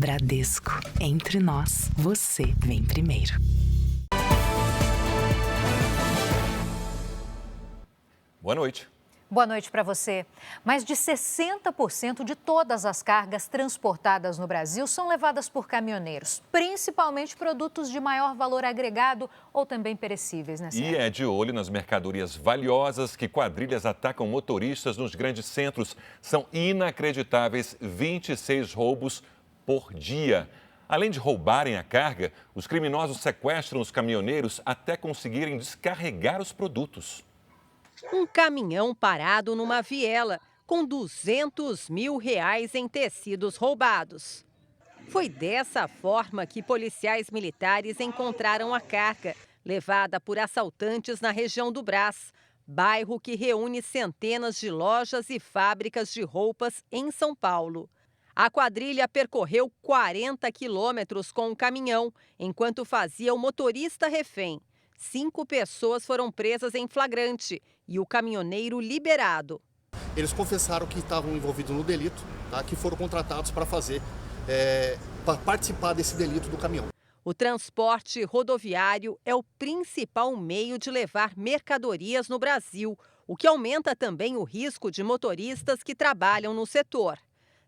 Bradesco. Entre nós, você vem primeiro. Boa noite. Boa noite para você. Mais de 60% de todas as cargas transportadas no Brasil são levadas por caminhoneiros, principalmente produtos de maior valor agregado ou também perecíveis, né, Sérgio? E é de olho nas mercadorias valiosas que quadrilhas atacam motoristas nos grandes centros. São inacreditáveis 26 roubos por dia. Além de roubarem a carga, os criminosos sequestram os caminhoneiros até conseguirem descarregar os produtos. Um caminhão parado numa viela, com R$200 mil em tecidos roubados. Foi dessa forma que policiais militares encontraram a carga, levada por assaltantes na região do Brás, bairro que reúne centenas de lojas e fábricas de roupas em São Paulo. A quadrilha percorreu 40 quilômetros com o caminhão, enquanto fazia o motorista refém. 5 pessoas foram presas em flagrante e o caminhoneiro liberado. Eles confessaram que estavam envolvidos no delito, tá? Que foram contratados para para participar desse delito do caminhão. O transporte rodoviário é o principal meio de levar mercadorias no Brasil, o que aumenta também o risco de motoristas que trabalham no setor.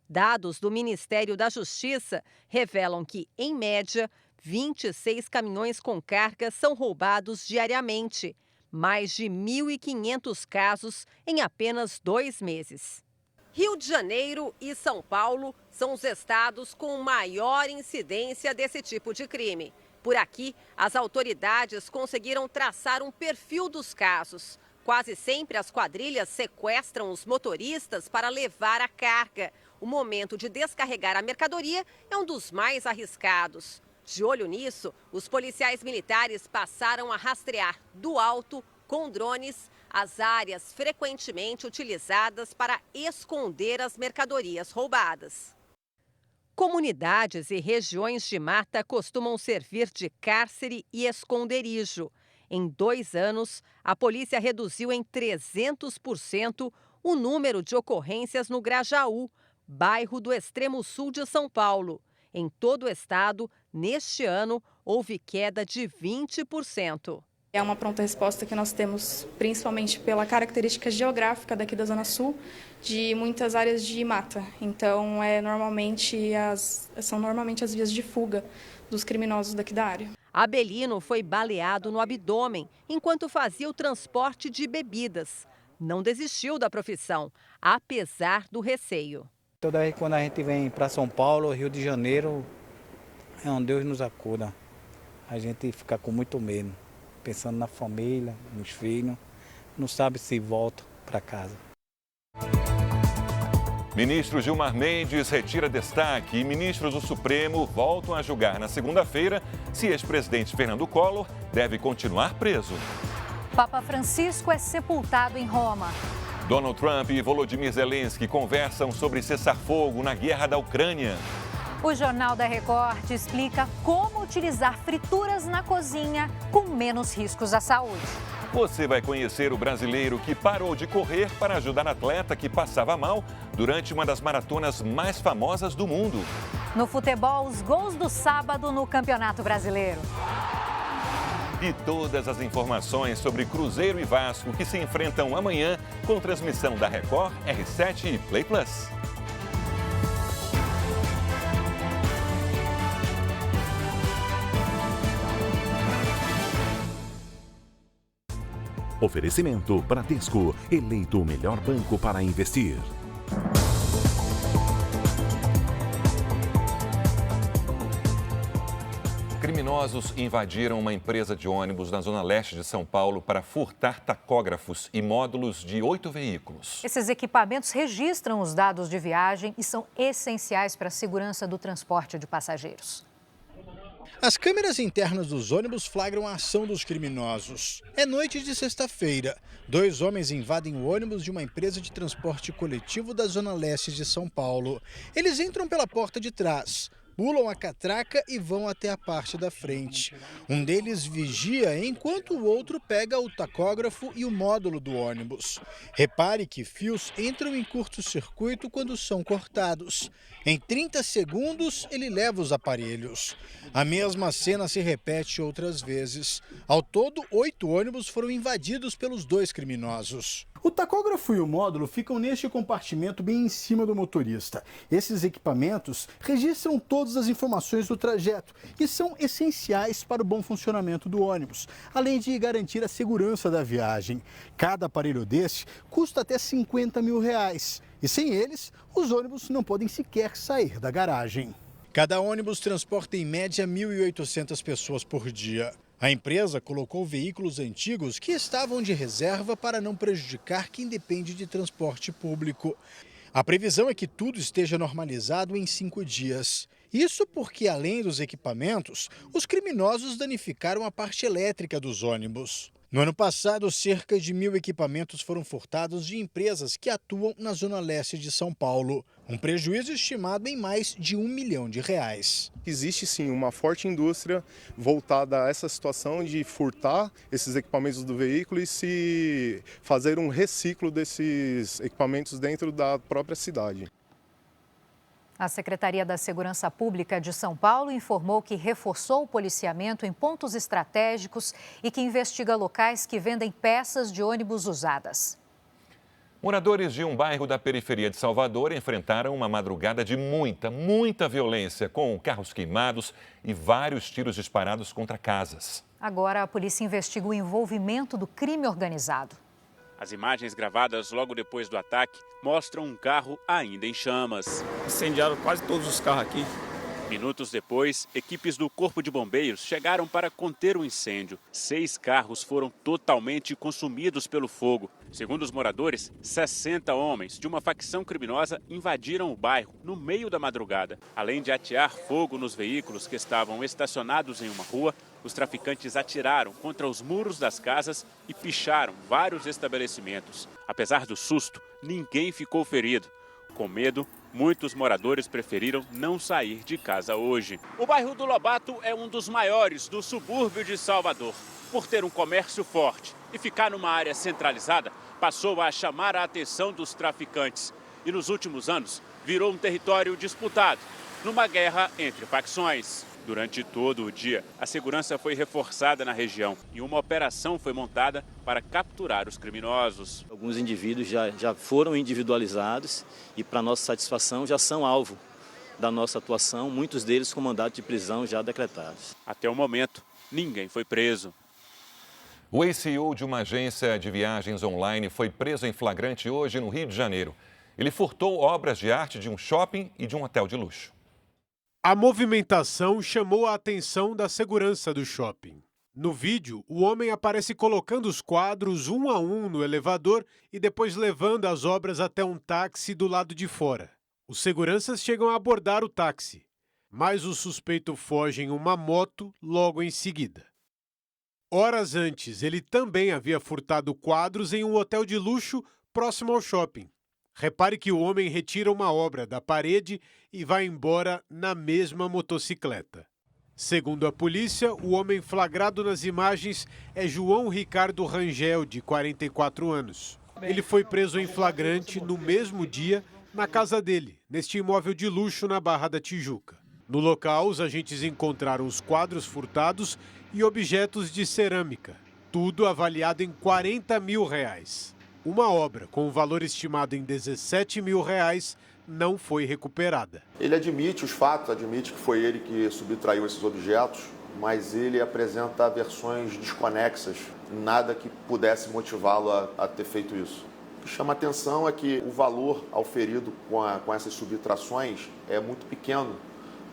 Dados do Ministério da Justiça revelam que, em média, 26 caminhões com carga são roubados diariamente. Mais de 1.500 casos em apenas 2 meses. Rio de Janeiro e São Paulo são os estados com maior incidência desse tipo de crime. Por aqui, as autoridades conseguiram traçar um perfil dos casos. Quase sempre as quadrilhas sequestram os motoristas para levar a carga. O momento de descarregar a mercadoria é um dos mais arriscados. De olho nisso, os policiais militares passaram a rastrear do alto, com drones, as áreas frequentemente utilizadas para esconder as mercadorias roubadas. Comunidades e regiões de mata costumam servir de cárcere e esconderijo. Em 2 anos, a polícia reduziu em 300% o número de ocorrências no Grajaú, bairro do extremo sul de São Paulo. Em todo o estado, neste ano, houve queda de 20%. É uma pronta resposta que nós temos, principalmente pela característica geográfica daqui da Zona Sul, de muitas áreas de mata. Então, são normalmente as vias de fuga dos criminosos daqui da área. Abelino foi baleado no abdômen enquanto fazia o transporte de bebidas. Não desistiu da profissão, apesar do receio. Toda vez quando a gente vem para São Paulo, Rio de Janeiro, é onde Deus nos acuda. A gente fica com muito medo, pensando na família, nos filhos, não sabe se volta para casa. Ministro Gilmar Mendes retira destaque e ministros do Supremo voltam a julgar na segunda-feira se ex-presidente Fernando Collor deve continuar preso. Papa Francisco é sepultado em Roma. Donald Trump e Volodymyr Zelensky conversam sobre cessar-fogo na guerra da Ucrânia. O Jornal da Record te explica como utilizar frituras na cozinha com menos riscos à saúde. Você vai conhecer o brasileiro que parou de correr para ajudar atleta que passava mal durante uma das maratonas mais famosas do mundo. No futebol, os gols do sábado no Campeonato Brasileiro. E todas as informações sobre Cruzeiro e Vasco que se enfrentam amanhã com transmissão da Record, R7 e Play Plus. Oferecimento Bradesco, eleito o melhor banco para investir. Criminosos invadiram uma empresa de ônibus na zona leste de São Paulo para furtar tacógrafos e módulos de 8 veículos. Esses equipamentos registram os dados de viagem e são essenciais para a segurança do transporte de passageiros. As câmeras internas dos ônibus flagram a ação dos criminosos. É noite de sexta-feira. 2 homens invadem o ônibus de uma empresa de transporte coletivo da zona leste de São Paulo. Eles entram pela porta de trás. pulam a catraca e vão até a parte da frente. Um deles vigia enquanto o outro pega o tacógrafo e o módulo do ônibus. Repare que fios entram em curto-circuito quando são cortados. Em 30 segundos, ele leva os aparelhos. A mesma cena se repete outras vezes. Ao todo, 8 ônibus foram invadidos pelos 2 criminosos. O tacógrafo e o módulo ficam neste compartimento bem em cima do motorista. Esses equipamentos registram todas as informações do trajeto e são essenciais para o bom funcionamento do ônibus, além de garantir a segurança da viagem. Cada aparelho desse custa até R$50 mil. E sem eles, os ônibus não podem sequer sair da garagem. Cada ônibus transporta em média 1.800 pessoas por dia. A empresa colocou veículos antigos que estavam de reserva para não prejudicar quem depende de transporte público. A previsão é que tudo esteja normalizado em 5 dias. Isso porque, além dos equipamentos, os criminosos danificaram a parte elétrica dos ônibus. No ano passado, cerca de 1.000 equipamentos foram furtados de empresas que atuam na zona leste de São Paulo. Um prejuízo estimado em mais de R$1 milhão. Existe sim uma forte indústria voltada a essa situação de furtar esses equipamentos do veículo e se fazer um reciclo desses equipamentos dentro da própria cidade. A Secretaria da Segurança Pública de São Paulo informou que reforçou o policiamento em pontos estratégicos e que investiga locais que vendem peças de ônibus usadas. Moradores de um bairro da periferia de Salvador enfrentaram uma madrugada de muita violência, com carros queimados e vários tiros disparados contra casas. Agora a polícia investiga o envolvimento do crime organizado. As imagens gravadas logo depois do ataque mostram um carro ainda em chamas. Incendiaram quase todos os carros aqui. Minutos depois, equipes do Corpo de Bombeiros chegaram para conter o incêndio. 6 carros foram totalmente consumidos pelo fogo. Segundo os moradores, 60 homens de uma facção criminosa invadiram o bairro no meio da madrugada. Além de atear fogo nos veículos que estavam estacionados em uma rua, os traficantes atiraram contra os muros das casas e picharam vários estabelecimentos. Apesar do susto, ninguém ficou ferido. Com medo, muitos moradores preferiram não sair de casa hoje. O bairro do Lobato é um dos maiores do subúrbio de Salvador. Por ter um comércio forte e ficar numa área centralizada, passou a chamar a atenção dos traficantes. E nos últimos anos, virou um território disputado, numa guerra entre facções. Durante todo o dia, a segurança foi reforçada na região e uma operação foi montada para capturar os criminosos. Alguns indivíduos já foram individualizados e, para nossa satisfação, já são alvo da nossa atuação, muitos deles com mandato de prisão já decretados. Até o momento, ninguém foi preso. O ex-CEO de uma agência de viagens online foi preso em flagrante hoje no Rio de Janeiro. Ele furtou obras de arte de um shopping e de um hotel de luxo. A movimentação chamou a atenção da segurança do shopping. No vídeo, o homem aparece colocando os quadros um a um no elevador e depois levando as obras até um táxi do lado de fora. Os seguranças chegam a abordar o táxi, mas o suspeito foge em uma moto logo em seguida. Horas antes, ele também havia furtado quadros em um hotel de luxo próximo ao shopping. Repare que o homem retira uma obra da parede e vai embora na mesma motocicleta. Segundo a polícia, o homem flagrado nas imagens é João Ricardo Rangel, de 44 anos. Ele foi preso em flagrante no mesmo dia na casa dele, neste imóvel de luxo na Barra da Tijuca. No local, os agentes encontraram os quadros furtados e objetos de cerâmica, tudo avaliado em R$40 mil. Uma obra com um valor estimado em R$17 mil não foi recuperada. Ele admite os fatos, admite que foi ele que subtraiu esses objetos, mas ele apresenta versões desconexas, nada que pudesse motivá-lo a ter feito isso. O que chama atenção é que o valor auferido com essas subtrações é muito pequeno,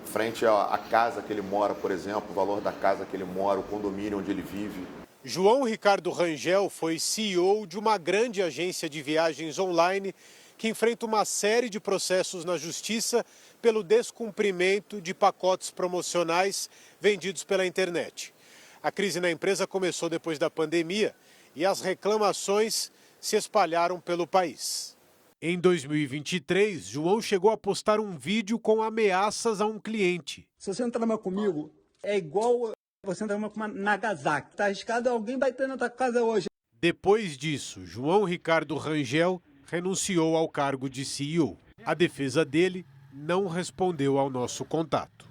frente à casa que ele mora, por exemplo, o valor da casa que ele mora, o condomínio onde ele vive. João Ricardo Rangel foi CEO de uma grande agência de viagens online que enfrenta uma série de processos na justiça pelo descumprimento de pacotes promocionais vendidos pela internet. A crise na empresa começou depois da pandemia e as reclamações se espalharam pelo país. Em 2023, João chegou a postar um vídeo com ameaças a um cliente. Se você entrar comigo, é igual você entrar com uma Nagasaki. Tá arriscado, alguém vai ter na tua casa hoje. Depois disso, João Ricardo Rangel renunciou ao cargo de CEO. A defesa dele não respondeu ao nosso contato.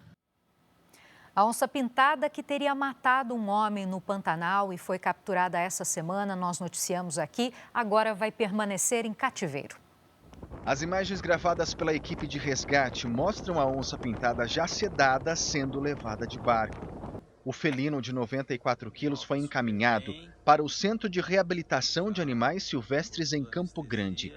A onça-pintada que teria matado um homem no Pantanal e foi capturada essa semana, nós noticiamos aqui, agora vai permanecer em cativeiro. As imagens gravadas pela equipe de resgate mostram a onça-pintada já sedada sendo levada de barco. O felino de 94 quilos foi encaminhado para o Centro de Reabilitação de Animais Silvestres em Campo Grande.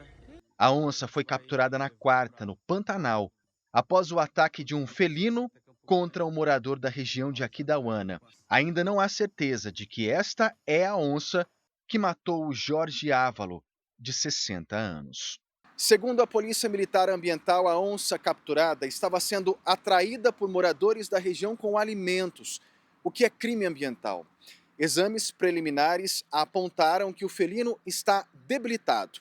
A onça foi capturada na quarta, no Pantanal, após o ataque de um felino contra um morador da região de Aquidauana. Ainda não há certeza de que esta é a onça que matou o Jorge Ávalo, de 60 anos. Segundo a Polícia Militar Ambiental, a onça capturada estava sendo atraída por moradores da região com alimentos, o que é crime ambiental. Exames preliminares apontaram que o felino está debilitado.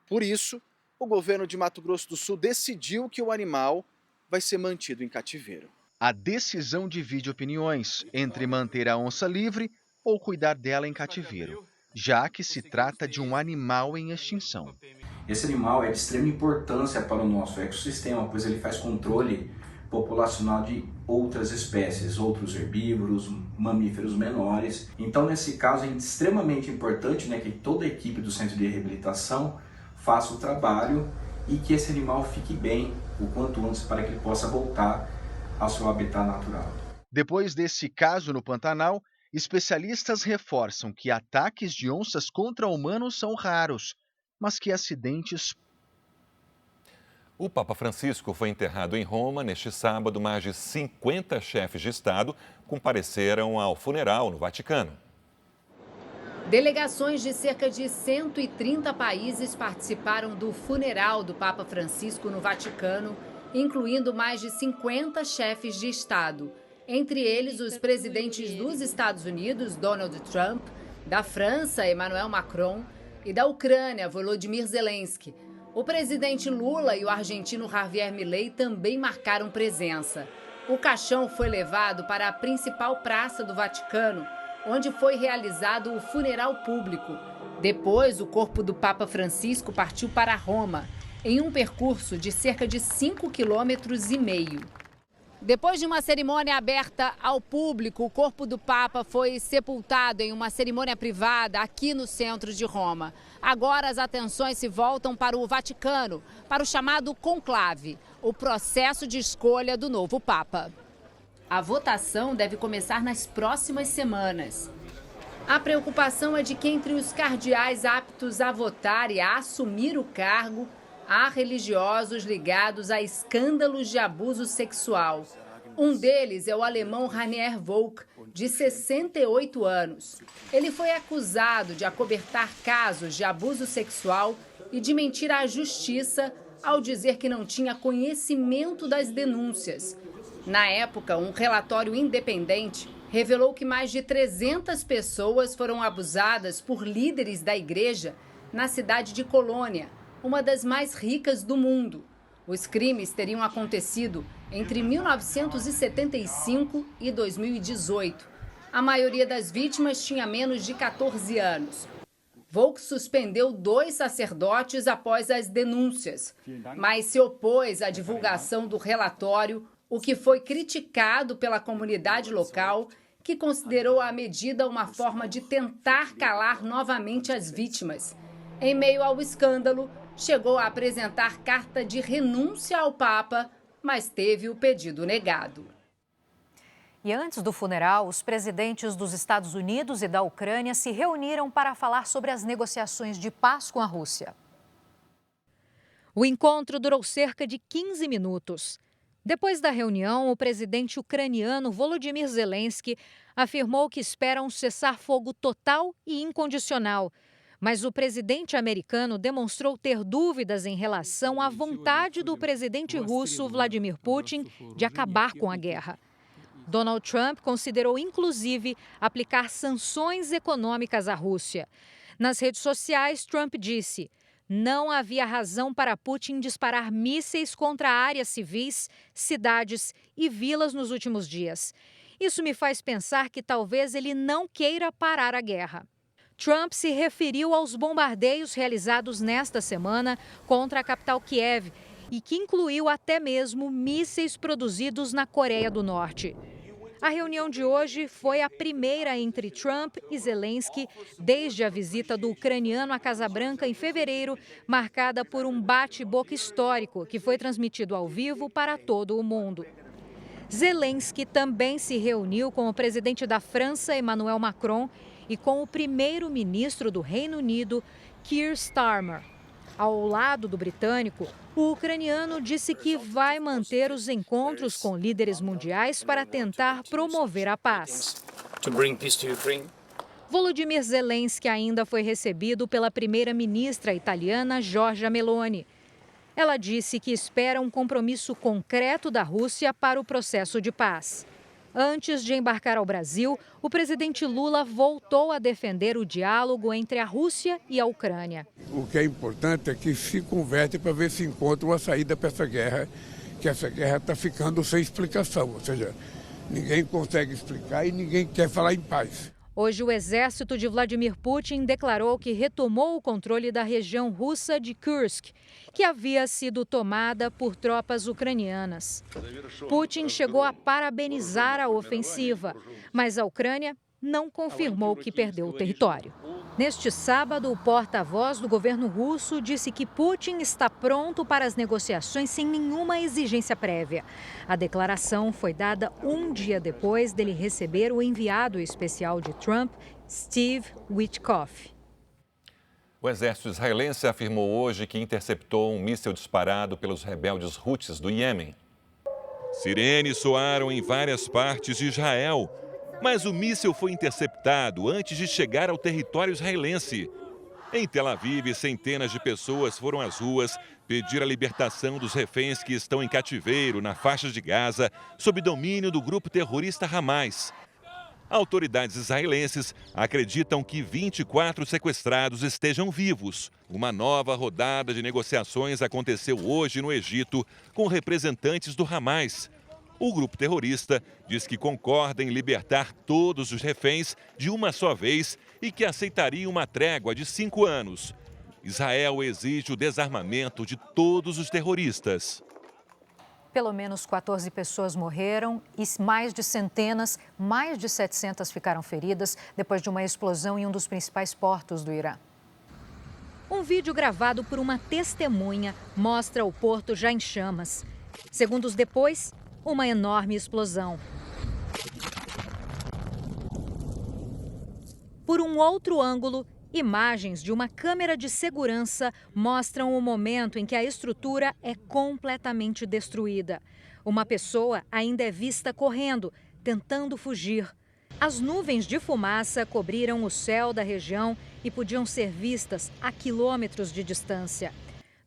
Por isso, o governo de Mato Grosso do Sul decidiu que o animal vai ser mantido em cativeiro. A decisão divide opiniões entre manter a onça livre ou cuidar dela em cativeiro, já que se trata de um animal em extinção. Esse animal é de extrema importância para o nosso ecossistema, pois ele faz controle populacional de outras espécies, outros herbívoros, mamíferos menores. Então, nesse caso, é extremamente importante, que toda a equipe do Centro de Reabilitação faça o trabalho e que esse animal fique bem o quanto antes para que ele possa voltar ao seu habitat natural. Depois desse caso no Pantanal, especialistas reforçam que ataques de onças contra humanos são raros, mas que acidentes... O Papa Francisco foi enterrado em Roma neste sábado. Mais de 50 chefes de Estado compareceram ao funeral no Vaticano. Delegações de cerca de 130 países participaram do funeral do Papa Francisco no Vaticano, incluindo mais de 50 chefes de Estado. Entre eles, os presidentes dos Estados Unidos, Donald Trump, da França, Emmanuel Macron, e da Ucrânia, Volodymyr Zelensky. O presidente Lula e o argentino Javier Milei também marcaram presença. O caixão foi levado para a principal praça do Vaticano, onde foi realizado o funeral público. Depois, o corpo do Papa Francisco partiu para Roma, em um percurso de cerca de 5,5 km. Depois de uma cerimônia aberta ao público, o corpo do Papa foi sepultado em uma cerimônia privada aqui no centro de Roma. Agora as atenções se voltam para o Vaticano, para o chamado conclave, o processo de escolha do novo Papa. A votação deve começar nas próximas semanas. A preocupação é de que entre os cardeais aptos a votar e a assumir o cargo, há religiosos ligados a escândalos de abuso sexual. Um deles é o alemão Rainier Wolk, de 68 anos. Ele foi acusado de acobertar casos de abuso sexual e de mentir à justiça ao dizer que não tinha conhecimento das denúncias. Na época, um relatório independente revelou que mais de 300 pessoas foram abusadas por líderes da igreja na cidade de Colônia, uma das mais ricas do mundo. Os crimes teriam acontecido entre 1975 e 2018. A maioria das vítimas tinha menos de 14 anos. Wolk suspendeu 2 sacerdotes após as denúncias, mas se opôs à divulgação do relatório, o que foi criticado pela comunidade local, que considerou a medida uma forma de tentar calar novamente as vítimas. Em meio ao escândalo, chegou a apresentar carta de renúncia ao Papa, mas teve o pedido negado. E antes do funeral, os presidentes dos Estados Unidos e da Ucrânia se reuniram para falar sobre as negociações de paz com a Rússia. O encontro durou cerca de 15 minutos. Depois da reunião, o presidente ucraniano Volodymyr Zelensky afirmou que espera um cessar-fogo total e incondicional. Mas o presidente americano demonstrou ter dúvidas em relação à vontade do presidente russo Vladimir Putin de acabar com a guerra. Donald Trump considerou, inclusive, aplicar sanções econômicas à Rússia. Nas redes sociais, Trump disse: não havia razão para Putin disparar mísseis contra áreas civis, cidades e vilas nos últimos dias. Isso me faz pensar que talvez ele não queira parar a guerra. Trump se referiu aos bombardeios realizados nesta semana contra a capital Kiev e que incluiu até mesmo mísseis produzidos na Coreia do Norte. A reunião de hoje foi a primeira entre Trump e Zelensky desde a visita do ucraniano à Casa Branca em fevereiro, marcada por um bate-boca histórico que foi transmitido ao vivo para todo o mundo. Zelensky também se reuniu com o presidente da França, Emmanuel Macron, e com o primeiro-ministro do Reino Unido, Keir Starmer. Ao lado do britânico, o ucraniano disse que vai manter os encontros com líderes mundiais para tentar promover a paz. Volodymyr Zelensky ainda foi recebido pela primeira-ministra italiana Giorgia Meloni. Ela disse que espera um compromisso concreto da Rússia para o processo de paz. Antes de embarcar ao Brasil, o presidente Lula voltou a defender o diálogo entre a Rússia e a Ucrânia. O que é importante é que se converte para ver se encontra uma saída para essa guerra, que essa guerra está ficando sem explicação, ou seja, ninguém consegue explicar e ninguém quer falar em paz. Hoje, o exército de Vladimir Putin declarou que retomou o controle da região russa de Kursk, que havia sido tomada por tropas ucranianas. Putin chegou a parabenizar a ofensiva, mas a Ucrânia não confirmou que perdeu o território. Neste sábado, o porta-voz do governo russo disse que Putin está pronto para as negociações sem nenhuma exigência prévia. A declaração foi dada um dia depois dele receber o enviado especial de Trump, Steve Witkoff. O exército israelense afirmou hoje que interceptou um míssil disparado pelos rebeldes Houthis do Iêmen. Sirenes soaram em várias partes de Israel, mas o míssil foi interceptado antes de chegar ao território israelense. Em Tel Aviv, centenas de pessoas foram às ruas pedir a libertação dos reféns que estão em cativeiro na faixa de Gaza, sob domínio do grupo terrorista Hamas. Autoridades israelenses acreditam que 24 sequestrados estejam vivos. Uma nova rodada de negociações aconteceu hoje no Egito com representantes do Hamas. O grupo terrorista diz que concorda em libertar todos os reféns de uma só vez e que aceitaria uma trégua de 5 anos. Israel exige o desarmamento de todos os terroristas. Pelo menos 14 pessoas morreram e mais de 700 ficaram feridas depois de uma explosão em um dos principais portos do Irã. Um vídeo gravado por uma testemunha mostra o porto já em chamas. Segundos depois, uma enorme explosão. Por um outro ângulo, imagens de uma câmera de segurança mostram o momento em que a estrutura é completamente destruída. Uma pessoa ainda é vista correndo, tentando fugir. As nuvens de fumaça cobriram o céu da região e podiam ser vistas a quilômetros de distância.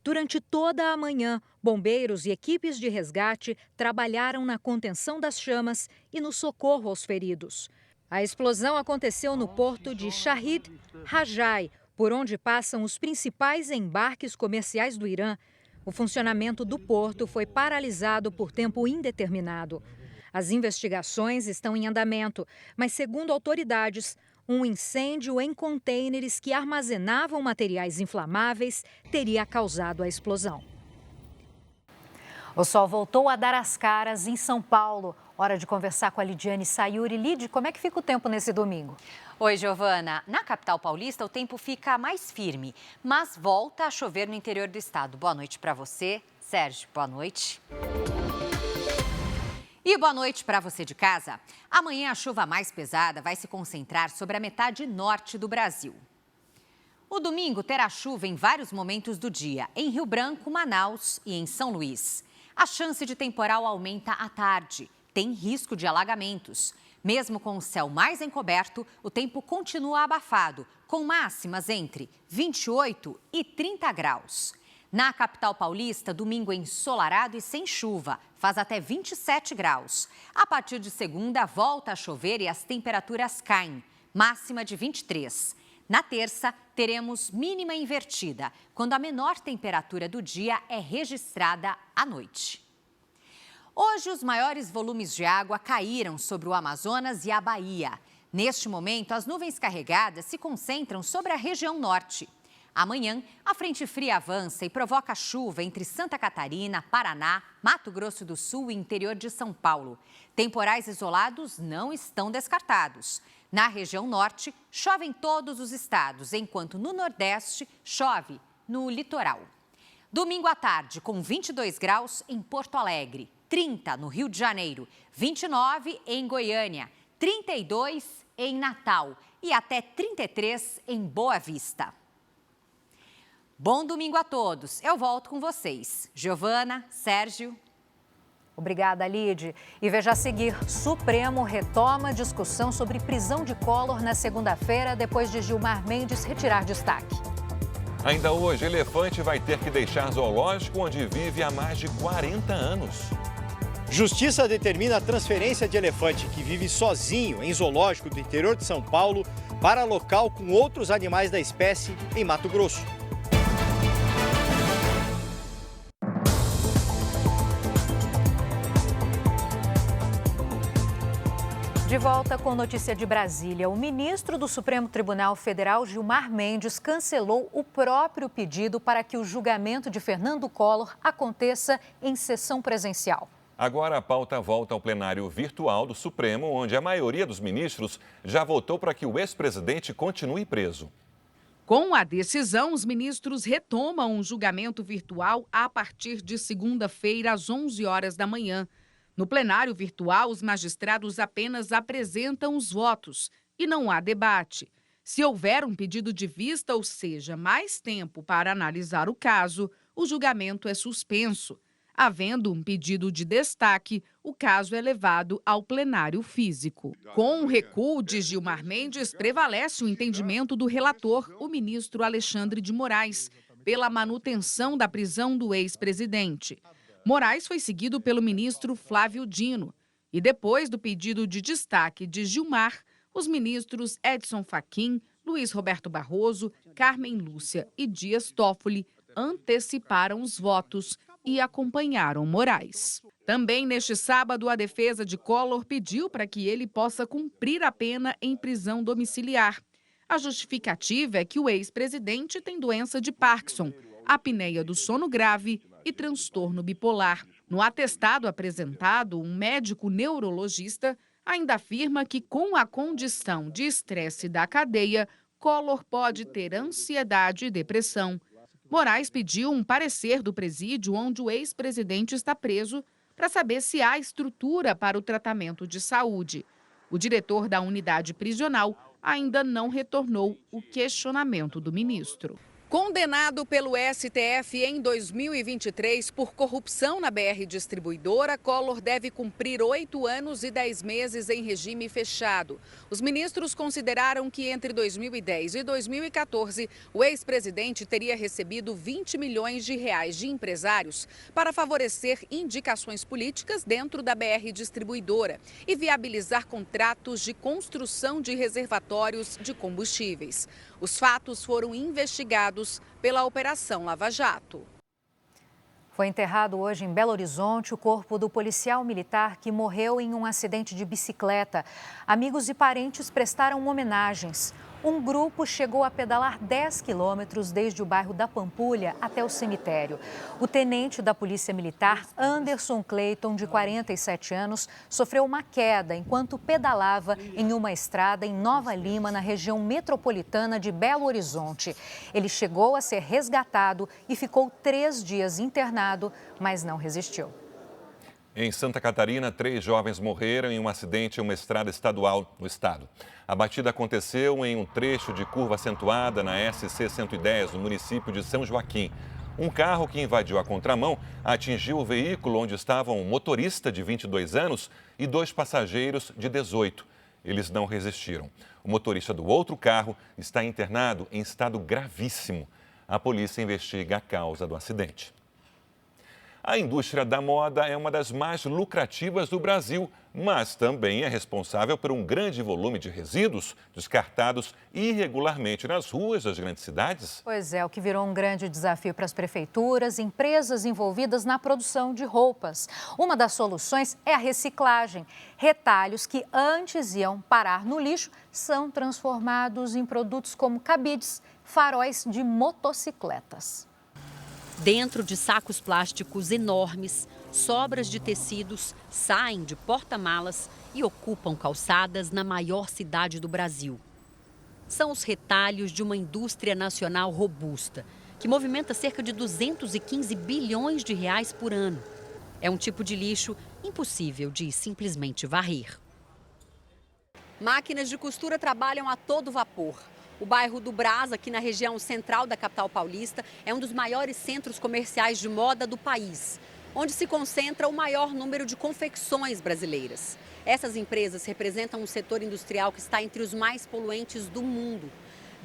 Durante toda a manhã, bombeiros e equipes de resgate trabalharam na contenção das chamas e no socorro aos feridos. A explosão aconteceu no porto de Shahid Rajai, por onde passam os principais embarques comerciais do Irã. O funcionamento do porto foi paralisado por tempo indeterminado. As investigações estão em andamento, mas, segundo autoridades, um incêndio em contêineres que armazenavam materiais inflamáveis teria causado a explosão. O sol voltou a dar as caras em São Paulo. Hora de conversar com a Lidiane Sayuri. Lid, como é que fica o tempo nesse domingo? Oi, Giovana. Na capital paulista, o tempo fica mais firme, mas volta a chover no interior do estado. Boa noite para você. Sérgio, boa noite. E boa noite para você de casa. Amanhã a chuva mais pesada vai se concentrar sobre a metade norte do Brasil. O domingo terá chuva em vários momentos do dia, em Rio Branco, Manaus e em São Luís. A chance de temporal aumenta à tarde. Tem risco de alagamentos. Mesmo com o céu mais encoberto, o tempo continua abafado, com máximas entre 28 e 30 graus. Na capital paulista, domingo ensolarado e sem chuva, faz até 27 graus. A partir de segunda, volta a chover e as temperaturas caem, máxima de 23. Na terça, teremos mínima invertida, quando a menor temperatura do dia é registrada à noite. Hoje, os maiores volumes de água caíram sobre o Amazonas e a Bahia. Neste momento, as nuvens carregadas se concentram sobre a região norte. Amanhã, a frente fria avança e provoca chuva entre Santa Catarina, Paraná, Mato Grosso do Sul e interior de São Paulo. Temporais isolados não estão descartados. Na região norte, chove em todos os estados, enquanto no nordeste chove no litoral. Domingo à tarde, com 22 graus em Porto Alegre, 30 no Rio de Janeiro, 29 em Goiânia, 32 em Natal e até 33 em Boa Vista. Bom domingo a todos. Eu volto com vocês. Giovana, Sérgio. Obrigada, Lide. E veja a seguir, Supremo retoma a discussão sobre prisão de Collor na segunda-feira, depois de Gilmar Mendes retirar destaque. Ainda hoje, elefante vai ter que deixar zoológico onde vive há mais de 40 anos. Justiça determina a transferência de elefante que vive sozinho em zoológico do interior de São Paulo para local com outros animais da espécie em Mato Grosso. De volta com notícia de Brasília, o ministro do Supremo Tribunal Federal, Gilmar Mendes, cancelou o próprio pedido para que o julgamento de Fernando Collor aconteça em sessão presencial. Agora a pauta volta ao plenário virtual do Supremo, onde a maioria dos ministros já votou para que o ex-presidente continue preso. Com a decisão, os ministros retomam um julgamento virtual a partir de segunda-feira, às 11 horas da manhã. No plenário virtual, os magistrados apenas apresentam os votos e não há debate. Se houver um pedido de vista, ou seja, mais tempo para analisar o caso, o julgamento é suspenso. Havendo um pedido de destaque, o caso é levado ao plenário físico. Com o recuo de Gilmar Mendes, prevalece o entendimento do relator, o ministro Alexandre de Moraes, pela manutenção da prisão do ex-presidente. Moraes foi seguido pelo ministro Flávio Dino. E depois do pedido de destaque de Gilmar, os ministros Edson Fachin, Luiz Roberto Barroso, Carmen Lúcia e Dias Toffoli anteciparam os votos e acompanharam Moraes. Também neste sábado, a defesa de Collor pediu para que ele possa cumprir a pena em prisão domiciliar. A justificativa é que o ex-presidente tem doença de Parkinson, apneia do sono grave e transtorno bipolar. No atestado apresentado, um médico neurologista ainda afirma que, com a condição de estresse da cadeia, Collor pode ter ansiedade e depressão. Moraes pediu um parecer do presídio onde o ex-presidente está preso para saber se há estrutura para o tratamento de saúde. O diretor da unidade prisional ainda não retornou o questionamento do ministro. Condenado pelo STF em 2023 por corrupção na BR Distribuidora, Collor deve cumprir 8 anos e 10 meses em regime fechado. Os ministros consideraram que entre 2010 e 2014, o ex-presidente teria recebido 20 milhões de reais de empresários para favorecer indicações políticas dentro da BR Distribuidora e viabilizar contratos de construção de reservatórios de combustíveis. Os fatos foram investigados pela Operação Lava Jato. Foi enterrado hoje em Belo Horizonte o corpo do policial militar que morreu em um acidente de bicicleta. Amigos e parentes prestaram homenagens. Um grupo chegou a pedalar 10 quilômetros desde o bairro da Pampulha até o cemitério. O tenente da Polícia Militar, Anderson Clayton, de 47 anos, sofreu uma queda enquanto pedalava em uma estrada em Nova Lima, na região metropolitana de Belo Horizonte. Ele chegou a ser resgatado e ficou 3 dias internado, mas não resistiu. Em Santa Catarina, 3 jovens morreram em um acidente em uma estrada estadual no estado. A batida aconteceu em um trecho de curva acentuada na SC-110, no município de São Joaquim. Um carro que invadiu a contramão atingiu o veículo onde estavam um motorista de 22 anos e 2 passageiros de 18. Eles não resistiram. O motorista do outro carro está internado em estado gravíssimo. A polícia investiga a causa do acidente. A indústria da moda é uma das mais lucrativas do Brasil, mas também é responsável por um grande volume de resíduos descartados irregularmente nas ruas das grandes cidades. Pois é, o que virou um grande desafio para as prefeituras e empresas envolvidas na produção de roupas. Uma das soluções é a reciclagem. Retalhos que antes iam parar no lixo são transformados em produtos como cabides, faróis de motocicletas. Dentro de sacos plásticos enormes, sobras de tecidos saem de porta-malas e ocupam calçadas na maior cidade do Brasil. São os retalhos de uma indústria nacional robusta, que movimenta cerca de 215 bilhões de reais por ano. É um tipo de lixo impossível de simplesmente varrer. Máquinas de costura trabalham a todo vapor. O bairro do Brás, aqui na região central da capital paulista, é um dos maiores centros comerciais de moda do país, onde se concentra o maior número de confecções brasileiras. Essas empresas representam um setor industrial que está entre os mais poluentes do mundo.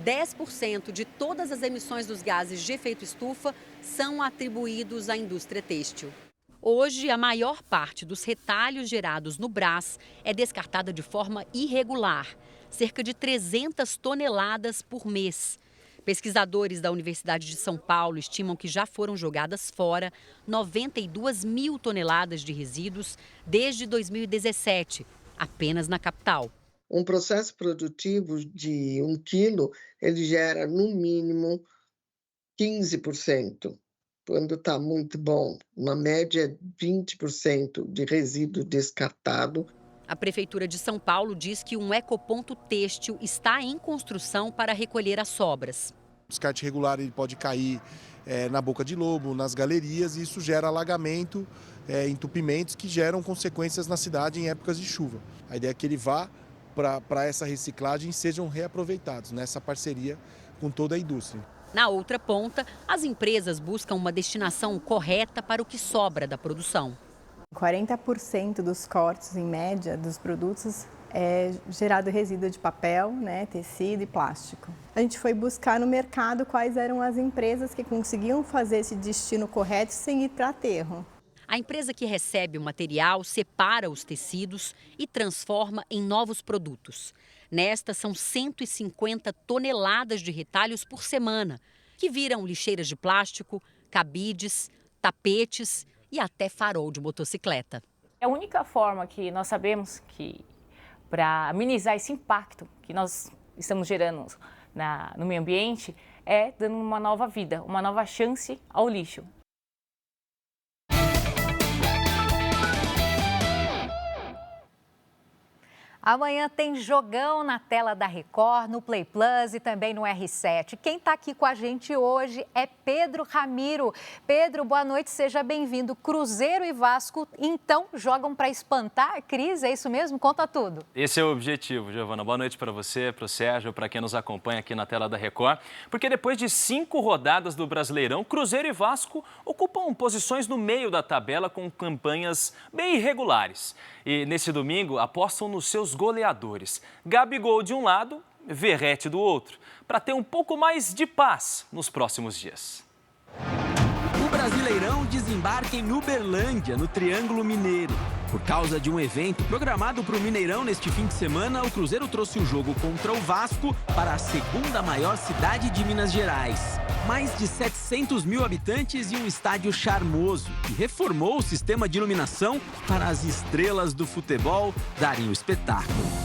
10% de todas as emissões dos gases de efeito estufa são atribuídos à indústria têxtil. Hoje, a maior parte dos retalhos gerados no Brás é descartada de forma irregular, cerca de 300 toneladas por mês. Pesquisadores da Universidade de São Paulo estimam que já foram jogadas fora 92 mil toneladas de resíduos desde 2017, apenas na capital. Um processo produtivo de 1 quilo, ele gera no mínimo 15%. Quando está muito bom, uma média 20% de resíduo descartado. A Prefeitura de São Paulo diz que um ecoponto têxtil está em construção para recolher as sobras. O descarte regular ele pode cair na boca de lobo, nas galerias, e isso gera alagamento, entupimentos que geram consequências na cidade em épocas de chuva. A ideia é que ele vá para essa reciclagem e sejam reaproveitados nessa parceria com toda a indústria. Na outra ponta, as empresas buscam uma destinação correta para o que sobra da produção. 40% dos cortes, em média, dos produtos é gerado resíduo de papel, tecido e plástico. A gente foi buscar no mercado quais eram as empresas que conseguiam fazer esse destino correto sem ir para aterro. A empresa que recebe o material separa os tecidos e transforma em novos produtos. Nestas são 150 toneladas de retalhos por semana, que viram lixeiras de plástico, cabides, tapetes e até farol de motocicleta. É a única forma que nós sabemos que, para amenizar esse impacto que nós estamos gerando no meio ambiente, é dando uma nova vida, uma nova chance ao lixo. Amanhã tem jogão na tela da Record, no Play Plus e também no R7. Quem está aqui com a gente hoje é Pedro Ramiro. Pedro, boa noite, seja bem-vindo. Cruzeiro e Vasco, então, jogam para espantar a crise, é isso mesmo? Conta tudo. Esse é o objetivo, Giovana. Boa noite para você, para o Sérgio, para quem nos acompanha aqui na tela da Record. Porque depois de 5 rodadas do Brasileirão, Cruzeiro e Vasco ocupam posições no meio da tabela com campanhas bem irregulares. E nesse domingo apostam nos seus goleadores. Gabigol de um lado, Verratti do outro, para ter um pouco mais de paz nos próximos dias. O Brasileirão desembarca em Uberlândia, no Triângulo Mineiro. Por causa de um evento programado para o Mineirão neste fim de semana, o Cruzeiro trouxe o jogo contra o Vasco para a segunda maior cidade de Minas Gerais. Mais de 700 mil habitantes e um estádio charmoso, que reformou o sistema de iluminação para as estrelas do futebol darem o espetáculo.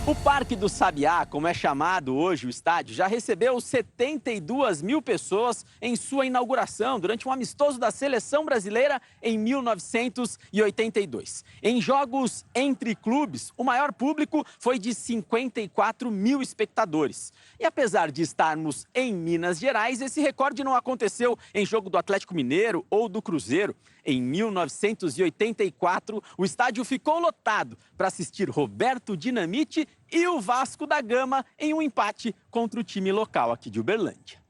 O Parque do Sabiá, como é chamado hoje o estádio, já recebeu 72 mil pessoas em sua inauguração durante um amistoso da Seleção Brasileira em 1982. Em jogos entre clubes, o maior público foi de 54 mil espectadores. E apesar de estarmos em Minas Gerais, esse recorde não aconteceu em jogo do Atlético Mineiro ou do Cruzeiro. Em 1984, o estádio ficou lotado para assistir Roberto Dinamite e o Vasco da Gama em um empate contra o time local aqui de Uberlândia.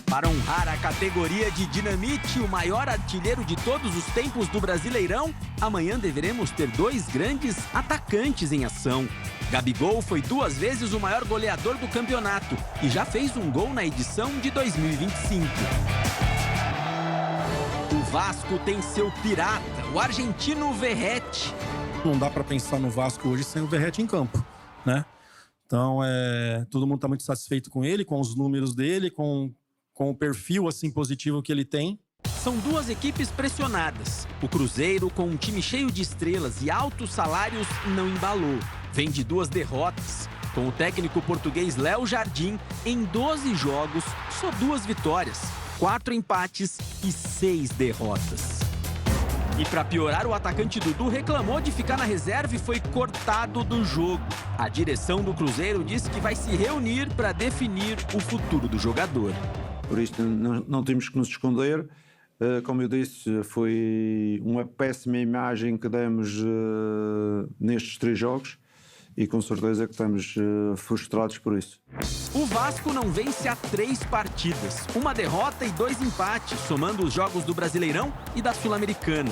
Para honrar a categoria de Dinamite, o maior artilheiro de todos os tempos do Brasileirão, amanhã deveremos ter 2 grandes atacantes em ação. Gabigol foi 2 vezes o maior goleador do campeonato e já fez um gol na edição de 2025. O Vasco tem seu pirata, o argentino Verratti. Não dá para pensar no Vasco hoje sem o Verratti em campo, né? Então, todo mundo está muito satisfeito com ele, com os números dele, com o perfil assim positivo que ele tem. São duas equipes pressionadas. O Cruzeiro, com um time cheio de estrelas e altos salários, não embalou. Vem de 2 derrotas. Com o técnico português Léo Jardim, em 12 jogos, só 2 vitórias, 4 empates e 6 derrotas. E para piorar, o atacante Dudu reclamou de ficar na reserva e foi cortado do jogo. A direção do Cruzeiro disse que vai se reunir para definir o futuro do jogador. Por isto não temos que nos esconder. Como eu disse, foi uma péssima imagem que demos nestes 3 jogos e com certeza que estamos frustrados por isso. O Vasco não vence há 3 partidas, 1 derrota e 2 empates, somando os jogos do Brasileirão e da Sul-Americana.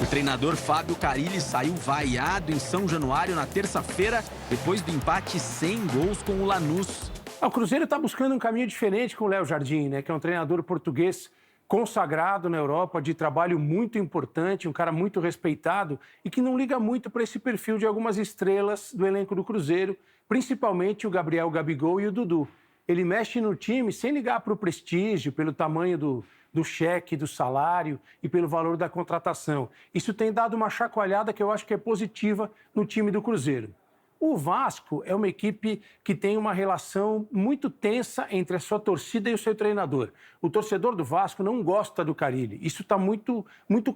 O treinador Fábio Carille saiu vaiado em São Januário na terça-feira, depois do empate sem gols com o Lanús. O Cruzeiro está buscando um caminho diferente com o Léo Jardim, né, que é um treinador português consagrado na Europa, de trabalho muito importante, um cara muito respeitado e que não liga muito para esse perfil de algumas estrelas do elenco do Cruzeiro, principalmente o Gabriel Gabigol e o Dudu. Ele mexe no time sem ligar para o prestígio, pelo tamanho do cheque, do salário e pelo valor da contratação. Isso tem dado uma chacoalhada que eu acho que é positiva no time do Cruzeiro. O Vasco é uma equipe que tem uma relação muito tensa entre a sua torcida e o seu treinador. O torcedor do Vasco não gosta do Carille. Isso está muito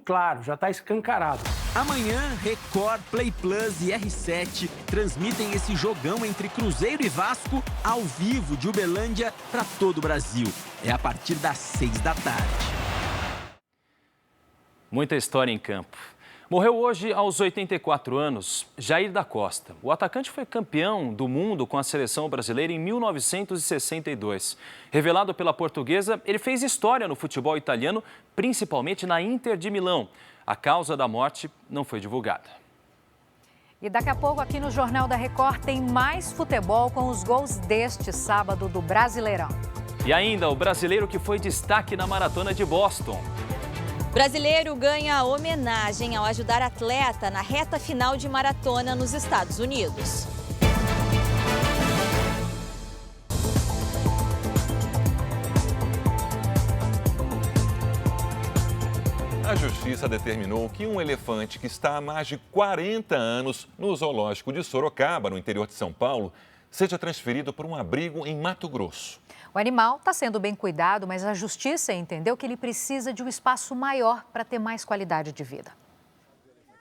claro, já está escancarado. Amanhã, Record, Play Plus e R7 transmitem esse jogão entre Cruzeiro e Vasco ao vivo de Uberlândia para todo o Brasil. É a partir das 6 da tarde. Muita história em campo. Morreu hoje aos 84 anos Jair da Costa. O atacante foi campeão do mundo com a seleção brasileira em 1962. Revelado pela Portuguesa, ele fez história no futebol italiano, principalmente na Inter de Milão. A causa da morte não foi divulgada. E daqui a pouco aqui no Jornal da Record tem mais futebol com os gols deste sábado do Brasileirão. E ainda o brasileiro que foi destaque na maratona de Boston. Brasileiro ganha homenagem ao ajudar atleta na reta final de maratona nos Estados Unidos. A Justiça determinou que um elefante que está há mais de 40 anos no zoológico de Sorocaba, no interior de São Paulo, seja transferido para um abrigo em Mato Grosso. O animal está sendo bem cuidado, mas a Justiça entendeu que ele precisa de um espaço maior para ter mais qualidade de vida.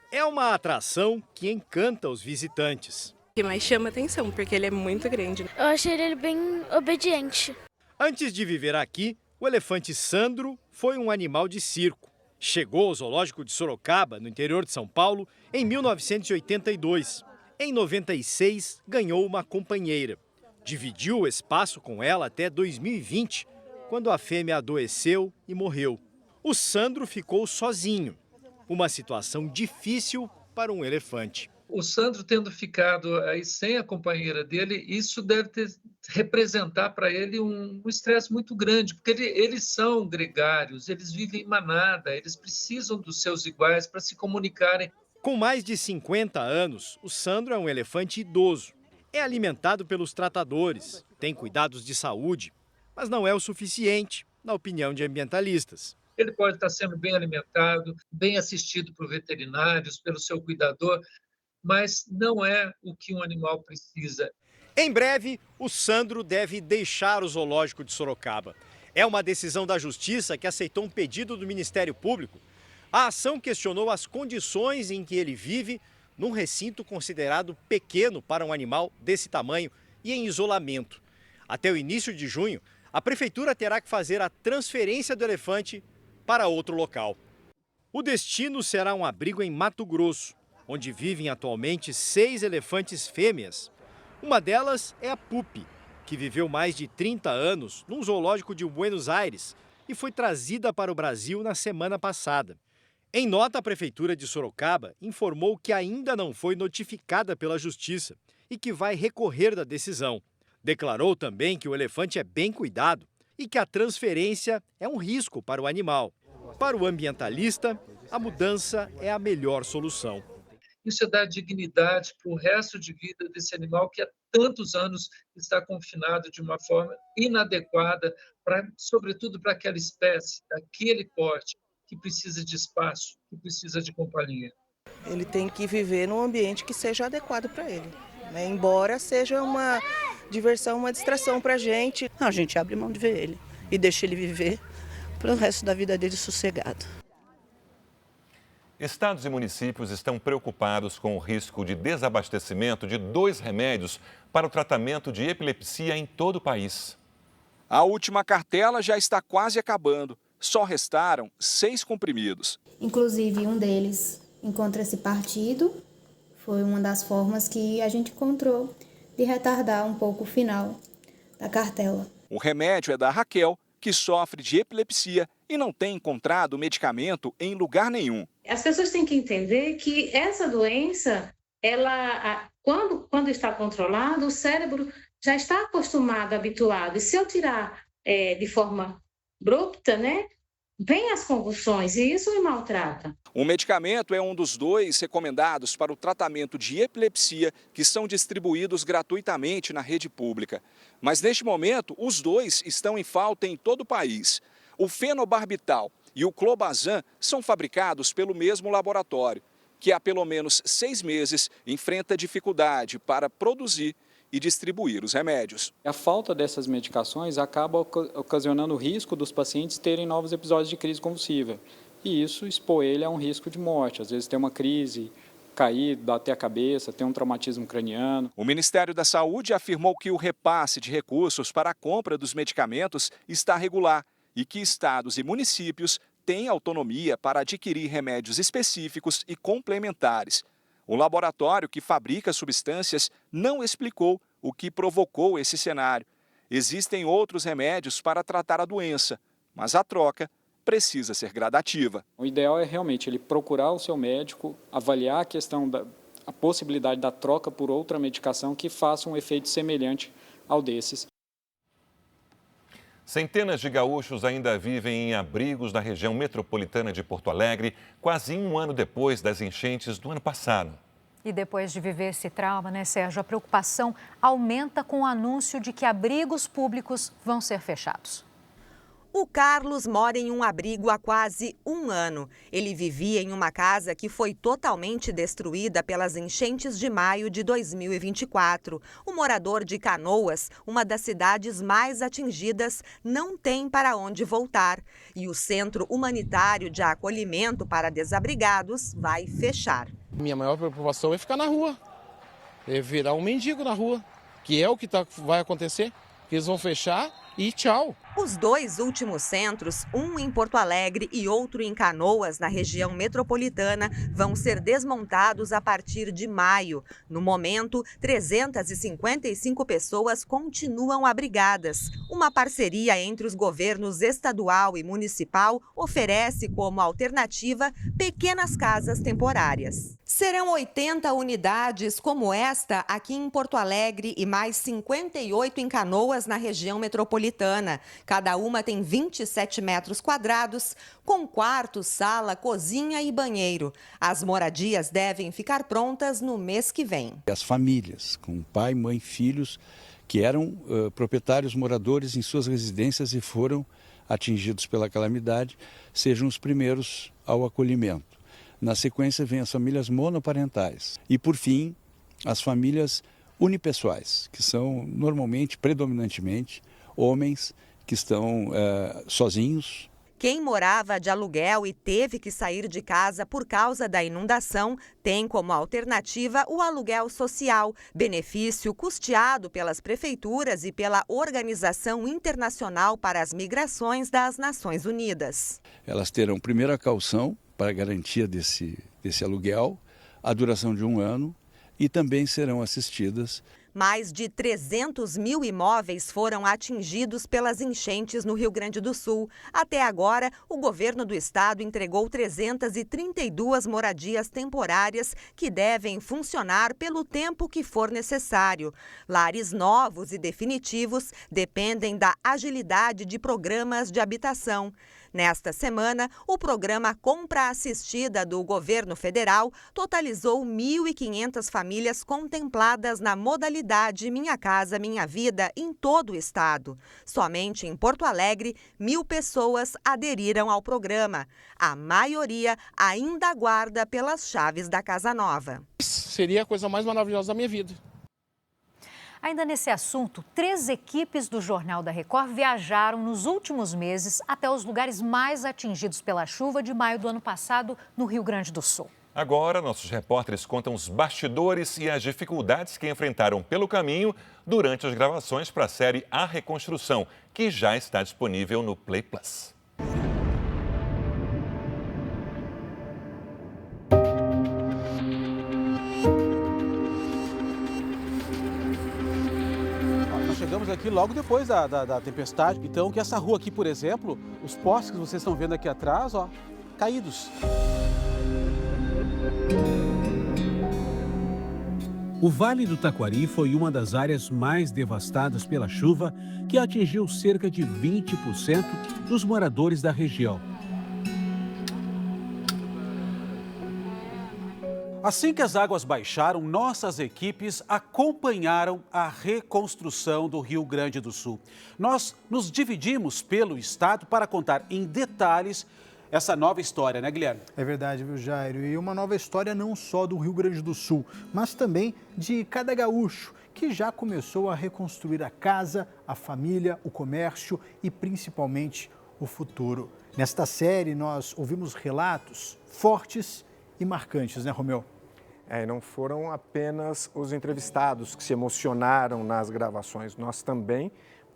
É uma atração que encanta os visitantes. O que mais chama atenção, porque ele é muito grande. Eu achei ele bem obediente. Antes de viver aqui, o elefante Sandro foi um animal de circo. Chegou ao zoológico de Sorocaba, no interior de São Paulo, em 1982. Em 96, ganhou uma companheira. Dividiu o espaço com ela até 2020, quando a fêmea adoeceu e morreu. O Sandro ficou sozinho. Uma situação difícil para um elefante. O Sandro tendo ficado aí sem a companheira dele, isso deve representar para ele um estresse muito grande, porque eles são gregários, eles vivem em manada, eles precisam dos seus iguais para se comunicarem. Com mais de 50 anos, o Sandro é um elefante idoso. É alimentado pelos tratadores, tem cuidados de saúde, mas não é o suficiente, na opinião de ambientalistas. Ele pode estar sendo bem alimentado, bem assistido por veterinários, pelo seu cuidador, mas não é o que um animal precisa. Em breve, o Sandro deve deixar o zoológico de Sorocaba. É uma decisão da Justiça que aceitou um pedido do Ministério Público. A ação questionou as condições em que ele vive num recinto considerado pequeno para um animal desse tamanho e em isolamento. Até o início de junho, a prefeitura terá que fazer a transferência do elefante para outro local. O destino será um abrigo em Mato Grosso, onde vivem atualmente 6 elefantes fêmeas. Uma delas é a Pupi, que viveu mais de 30 anos num zoológico de Buenos Aires e foi trazida para o Brasil na semana passada. Em nota, a Prefeitura de Sorocaba informou que ainda não foi notificada pela Justiça e que vai recorrer da decisão. Declarou também que o elefante é bem cuidado e que a transferência é um risco para o animal. Para o ambientalista, a mudança é a melhor solução. Isso é dar dignidade para o resto de vida desse animal que há tantos anos está confinado de uma forma inadequada, sobretudo para aquela espécie, daquele porte, que precisa de espaço, que precisa de companhia. Ele tem que viver num ambiente que seja adequado para ele, né? Embora seja uma diversão, uma distração para a gente abre mão de ver ele e deixa ele viver para o resto da vida dele sossegado. Estados e municípios estão preocupados com o risco de desabastecimento de 2 remédios para o tratamento de epilepsia em todo o país. A última cartela já está quase acabando. Só restaram 6 comprimidos. Inclusive, um deles encontra-se partido. Foi uma das formas que a gente encontrou de retardar um pouco o final da cartela. O remédio é da Raquel, que sofre de epilepsia e não tem encontrado medicamento em lugar nenhum. As pessoas têm que entender que essa doença, quando está controlada, o cérebro já está acostumado, habituado. E se eu tirar de forma abrupta, né, vem as convulsões e isso me maltrata. O medicamento é um dos 2 recomendados para o tratamento de epilepsia que são distribuídos gratuitamente na rede pública. Mas neste momento, os 2 estão em falta em todo o país. O fenobarbital e o clobazam são fabricados pelo mesmo laboratório, que há pelo menos 6 meses enfrenta dificuldade para produzir e distribuir os remédios. A falta dessas medicações acaba ocasionando o risco dos pacientes terem novos episódios de crise convulsiva. E isso expõe ele a um risco de morte. Às vezes tem uma crise, cair, bater a cabeça, ter um traumatismo craniano. O Ministério da Saúde afirmou que o repasse de recursos para a compra dos medicamentos está regular e que estados e municípios têm autonomia para adquirir remédios específicos e complementares. O laboratório que fabrica substâncias não explicou o que provocou esse cenário. Existem outros remédios para tratar a doença, mas a troca precisa ser gradativa. O ideal é realmente ele procurar o seu médico, avaliar a questão a possibilidade da troca por outra medicação que faça um efeito semelhante ao desses. Centenas de gaúchos ainda vivem em abrigos na região metropolitana de Porto Alegre, quase um ano depois das enchentes do ano passado. E depois de viver esse trauma, né, Sérgio, a preocupação aumenta com o anúncio de que abrigos públicos vão ser fechados. O Carlos mora em um abrigo há quase um ano. Ele vivia em uma casa que foi totalmente destruída pelas enchentes de maio de 2024. O morador de Canoas, uma das cidades mais atingidas, não tem para onde voltar. E o Centro Humanitário de Acolhimento para Desabrigados vai fechar. Minha maior preocupação é ficar na rua, é virar um mendigo na rua, que é o que vai acontecer, que eles vão fechar e tchau. Os 2 últimos centros, um em Porto Alegre e outro em Canoas, na região metropolitana, vão ser desmontados a partir de maio. No momento, 355 pessoas continuam abrigadas. Uma parceria entre os governos estadual e municipal oferece como alternativa pequenas casas temporárias. Serão 80 unidades como esta aqui em Porto Alegre e mais 58 em Canoas, na região metropolitana. Cada uma tem 27 metros quadrados, com quarto, sala, cozinha e banheiro. As moradias devem ficar prontas no mês que vem. As famílias, com pai, mãe, filhos, que eram proprietários moradores em suas residências e foram atingidos pela calamidade, sejam os primeiros ao acolhimento. Na sequência, vem as famílias monoparentais. E, por fim, as famílias unipessoais, que são normalmente, predominantemente, homens que estão sozinhos. Quem morava de aluguel e teve que sair de casa por causa da inundação tem como alternativa o aluguel social, benefício custeado pelas prefeituras e pela Organização Internacional para as Migrações das Nações Unidas. Elas terão primeiro a caução para a garantia desse aluguel, a duração de 1 ano, e também serão assistidas. Mais de 300 mil imóveis foram atingidos pelas enchentes no Rio Grande do Sul. Até agora, o governo do estado entregou 332 moradias temporárias que devem funcionar pelo tempo que for necessário. Lares novos e definitivos dependem da agilidade de programas de habitação. Nesta semana, o programa Compra Assistida do governo federal totalizou 1.500 famílias contempladas na modalidade Minha Casa Minha Vida em todo o estado. Somente em Porto Alegre, 1.000 pessoas aderiram ao programa. A maioria ainda aguarda pelas chaves da casa nova. Seria a coisa mais maravilhosa da minha vida. Ainda nesse assunto, 3 equipes do Jornal da Record viajaram nos últimos meses até os lugares mais atingidos pela chuva de maio do ano passado no Rio Grande do Sul. Agora, nossos repórteres contam os bastidores e as dificuldades que enfrentaram pelo caminho durante as gravações para a série A Reconstrução, que já está disponível no Play Plus. Chegamos aqui logo depois da tempestade. Então, que essa rua aqui, por exemplo, os postes que vocês estão vendo aqui atrás, ó, caídos. O Vale do Taquari foi uma das áreas mais devastadas pela chuva, que atingiu cerca de 20% dos moradores da região. Assim que as águas baixaram, nossas equipes acompanharam a reconstrução do Rio Grande do Sul. Nós nos dividimos pelo estado para contar em detalhes essa nova história, né, Guilherme? É verdade, viu, Jairo? E uma nova história não só do Rio Grande do Sul, mas também de cada gaúcho que já começou a reconstruir a casa, a família, o comércio e principalmente o futuro. Nesta série, nós ouvimos relatos fortes e marcantes, né, Romeu? E não foram apenas os entrevistados que se emocionaram nas gravações, nós também,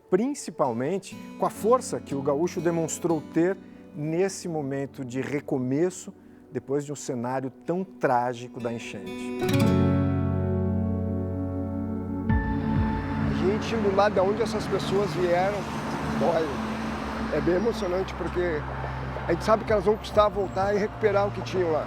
principalmente com a força que o gaúcho demonstrou ter nesse momento de recomeço, depois de um cenário tão trágico da enchente. A gente indo lá de onde essas pessoas vieram, dói. É bem emocionante porque a gente sabe que elas vão custar voltar e recuperar o que tinham lá.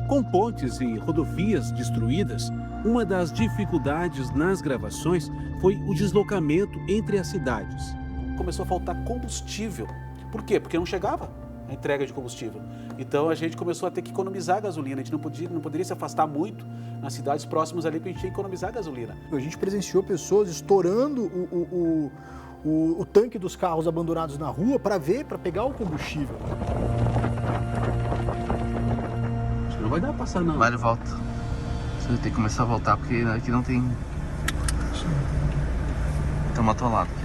Com pontes e rodovias destruídas, uma das dificuldades nas gravações foi o deslocamento entre as cidades. Começou a faltar combustível. Por quê? Porque não chegava a entrega de combustível. Então a gente começou a ter que economizar gasolina. A gente não poderia se afastar muito nas cidades próximas ali para a gente economizar gasolina. A gente presenciou pessoas estourando o tanque dos carros abandonados na rua para pegar o combustível. Não vai dar pra passar, não. Vai, ele volta. Você vai ter que começar a voltar, porque aqui não tem... Tem uma atolada aqui.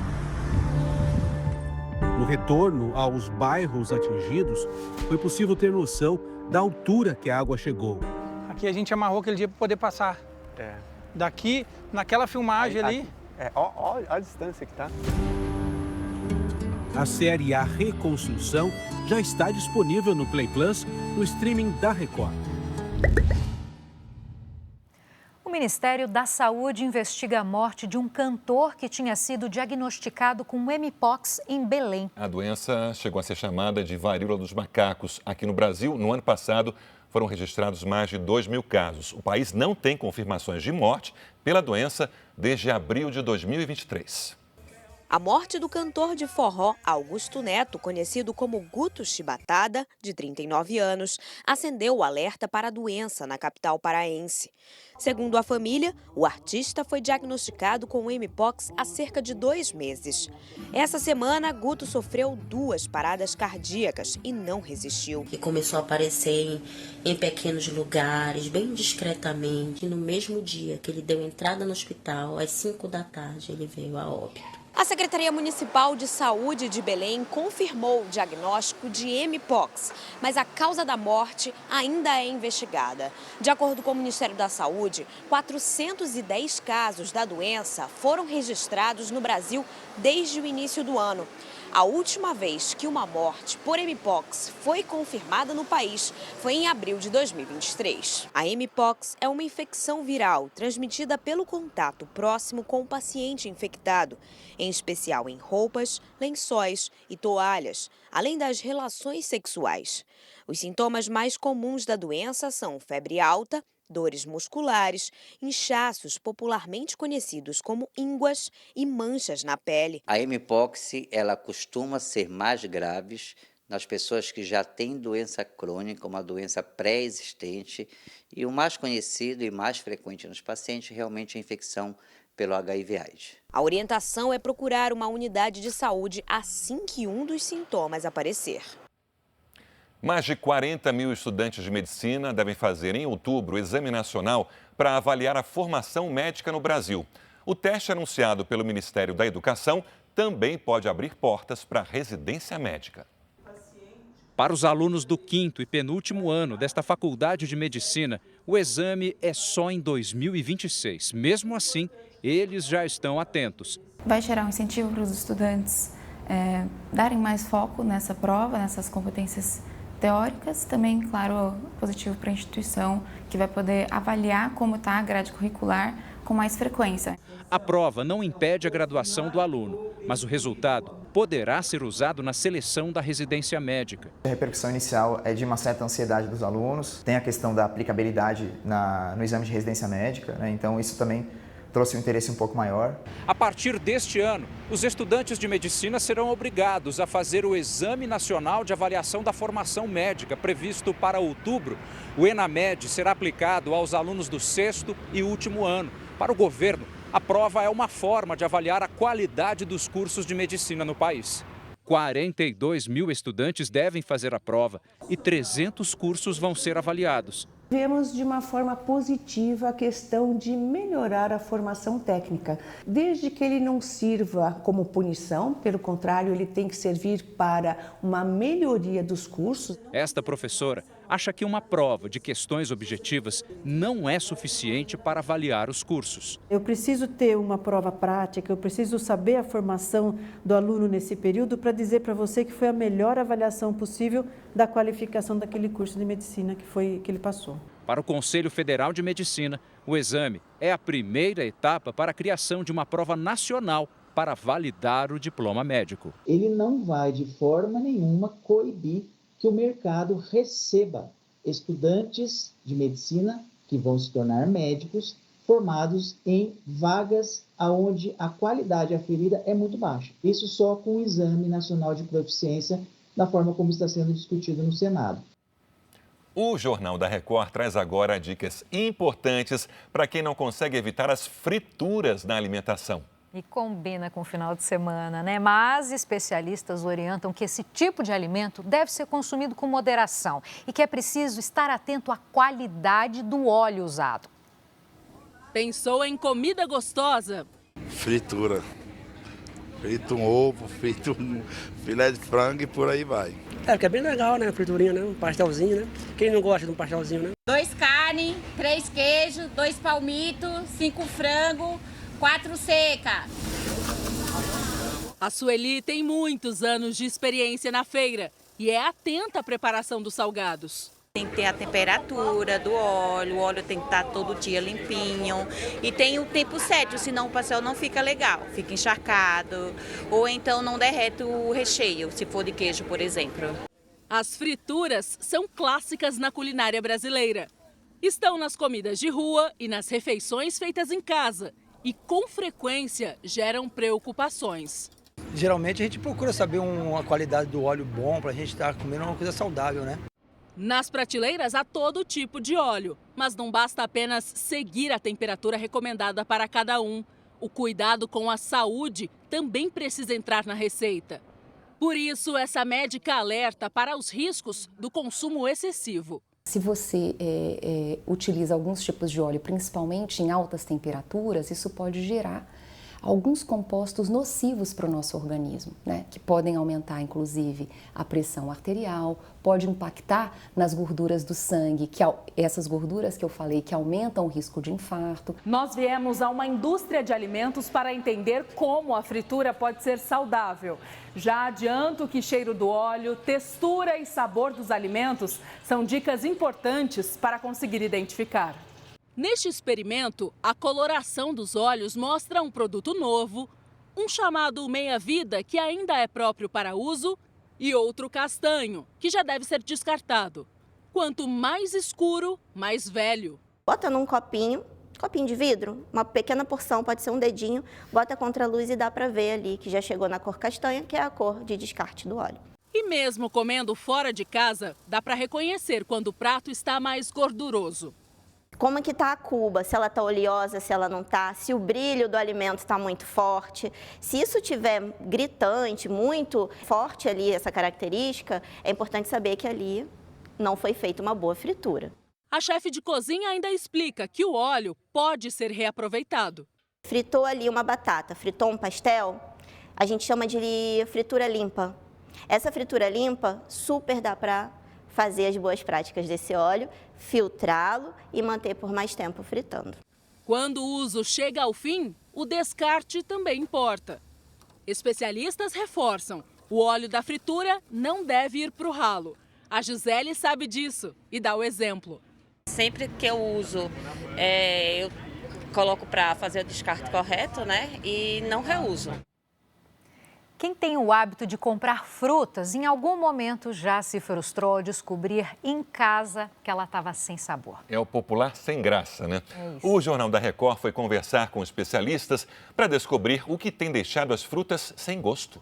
No retorno aos bairros atingidos, foi possível ter noção da altura que a água chegou. Aqui a gente amarrou aquele dia para poder passar. Daqui, naquela filmagem ali... Olha a distância que tá. A série A Reconstrução já está disponível no Play Plus, no streaming da Record. O Ministério da Saúde investiga a morte de um cantor que tinha sido diagnosticado com Mpox em Belém. A doença chegou a ser chamada de varíola dos macacos. Aqui no Brasil, no ano passado, foram registrados mais de 2.000 casos. O país não tem confirmações de morte pela doença desde abril de 2023. A morte do cantor de forró Augusto Neto, conhecido como Guto Chibatada, de 39 anos, acendeu o alerta para a doença na capital paraense. Segundo a família, o artista foi diagnosticado com Mpox há cerca de 2 meses. Essa semana, Guto sofreu 2 paradas cardíacas e não resistiu. E começou a aparecer em pequenos lugares, bem discretamente. E no mesmo dia que ele deu entrada no hospital, às 5 da tarde, ele veio a óbito. A Secretaria Municipal de Saúde de Belém confirmou o diagnóstico de Mpox, mas a causa da morte ainda é investigada. De acordo com o Ministério da Saúde, 410 casos da doença foram registrados no Brasil desde o início do ano. A última vez que uma morte por Mpox foi confirmada no país foi em abril de 2023. A Mpox é uma infecção viral transmitida pelo contato próximo com o paciente infectado, em especial em roupas, lençóis e toalhas, além das relações sexuais. Os sintomas mais comuns da doença são febre alta, dores musculares, inchaços popularmente conhecidos como ínguas e manchas na pele. A mpox, ela costuma ser mais grave nas pessoas que já têm doença crônica, uma doença pré-existente, e o mais conhecido e mais frequente nos pacientes realmente é a infecção pelo HIV/AIDS. A orientação é procurar uma unidade de saúde assim que um dos sintomas aparecer. Mais de 40 mil estudantes de medicina devem fazer em outubro o Exame Nacional para avaliar a formação médica no Brasil. O teste anunciado pelo Ministério da Educação também pode abrir portas para a residência médica. Para os alunos do 5º e penúltimo ano desta faculdade de medicina, o exame é só em 2026. Mesmo assim, eles já estão atentos. Vai gerar um incentivo para os estudantes darem mais foco nessa prova, nessas competências teóricas. Também, claro, positivo para a instituição, que vai poder avaliar como está a grade curricular com mais frequência. A prova não impede a graduação do aluno, mas o resultado poderá ser usado na seleção da residência médica. A repercussão inicial é de uma certa ansiedade dos alunos, tem a questão da aplicabilidade no exame de residência médica, né? Então isso também trouxe um interesse um pouco maior. A partir deste ano, os estudantes de medicina serão obrigados a fazer o Exame Nacional de Avaliação da Formação Médica, previsto para outubro. O ENAMED será aplicado aos alunos do 6º e último ano. Para o governo, a prova é uma forma de avaliar a qualidade dos cursos de medicina no país. 42 mil estudantes devem fazer a prova e 300 cursos vão ser avaliados. Vemos de uma forma positiva a questão de melhorar a formação técnica, desde que ele não sirva como punição, pelo contrário, ele tem que servir para uma melhoria dos cursos. Esta professora acha que uma prova de questões objetivas não é suficiente para avaliar os cursos. Eu preciso ter uma prova prática, eu preciso saber a formação do aluno nesse período para dizer para você que foi a melhor avaliação possível da qualificação daquele curso de medicina que ele passou. Para o Conselho Federal de Medicina, o exame é a primeira etapa para a criação de uma prova nacional para validar o diploma médico. Ele não vai de forma nenhuma coibir que o mercado receba estudantes de medicina que vão se tornar médicos formados em vagas onde a qualidade aferida é muito baixa. Isso só com o Exame Nacional de Proficiência, da forma como está sendo discutido no Senado. O Jornal da Record traz agora dicas importantes para quem não consegue evitar as frituras na alimentação. E combina com o final de semana, né? Mas especialistas orientam que esse tipo de alimento deve ser consumido com moderação e que é preciso estar atento à qualidade do óleo usado. Pensou em comida gostosa? Fritura. Frito um ovo, frito um filé de frango e por aí vai. Que é bem legal, né? Friturinha, né? Um pastelzinho, né? Quem não gosta de um pastelzinho, né? 2 carne, 3 queijos, 2 palmitos, 5 frango, 4 seca. A Sueli tem muitos anos de experiência na feira e é atenta à preparação dos salgados. Tem que ter a temperatura do óleo, o óleo tem que estar todo dia limpinho e tem o tempo certo, senão o pastel não fica legal, fica encharcado ou então não derrete o recheio, se for de queijo, por exemplo. As frituras são clássicas na culinária brasileira. Estão nas comidas de rua e nas refeições feitas em casa e com frequência geram preocupações. Geralmente a gente procura saber uma qualidade do óleo bom para a gente estar comendo uma coisa saudável, né? Nas prateleiras há todo tipo de óleo, mas não basta apenas seguir a temperatura recomendada para cada um. O cuidado com a saúde também precisa entrar na receita. Por isso, essa médica alerta para os riscos do consumo excessivo. Se você utiliza alguns tipos de óleo, principalmente em altas temperaturas, isso pode gerar alguns compostos nocivos para o nosso organismo, né? Que podem aumentar, inclusive, a pressão arterial, pode impactar nas gorduras do sangue, essas gorduras que eu falei que aumentam o risco de infarto. Nós viemos a uma indústria de alimentos para entender como a fritura pode ser saudável. Já adianto que cheiro do óleo, textura e sabor dos alimentos são dicas importantes para conseguir identificar. Neste experimento, a coloração dos óleos mostra um produto novo, um chamado meia-vida, que ainda é próprio para uso, e outro castanho, que já deve ser descartado. Quanto mais escuro, mais velho. Bota num copinho de vidro, uma pequena porção, pode ser um dedinho, bota contra a luz e dá para ver ali que já chegou na cor castanha, que é a cor de descarte do óleo. E mesmo comendo fora de casa, dá para reconhecer quando o prato está mais gorduroso. Como é que está a cuba, se ela está oleosa, se ela não está, se o brilho do alimento está muito forte. Se isso estiver gritante, muito forte ali, essa característica, é importante saber que ali não foi feita uma boa fritura. A chefe de cozinha ainda explica que o óleo pode ser reaproveitado. Fritou ali uma batata, fritou um pastel, a gente chama de fritura limpa. Essa fritura limpa super dá para fazer as boas práticas desse óleo, filtrá-lo e manter por mais tempo fritando. Quando o uso chega ao fim, o descarte também importa. Especialistas reforçam, o óleo da fritura não deve ir para o ralo. A Gisele sabe disso e dá o exemplo. Sempre que eu uso, eu coloco para fazer o descarte correto, né? E não reuso. Quem tem o hábito de comprar frutas, em algum momento já se frustrou ao descobrir em casa que ela estava sem sabor. É o popular sem graça, né? É isso. O Jornal da Record foi conversar com especialistas para descobrir o que tem deixado as frutas sem gosto.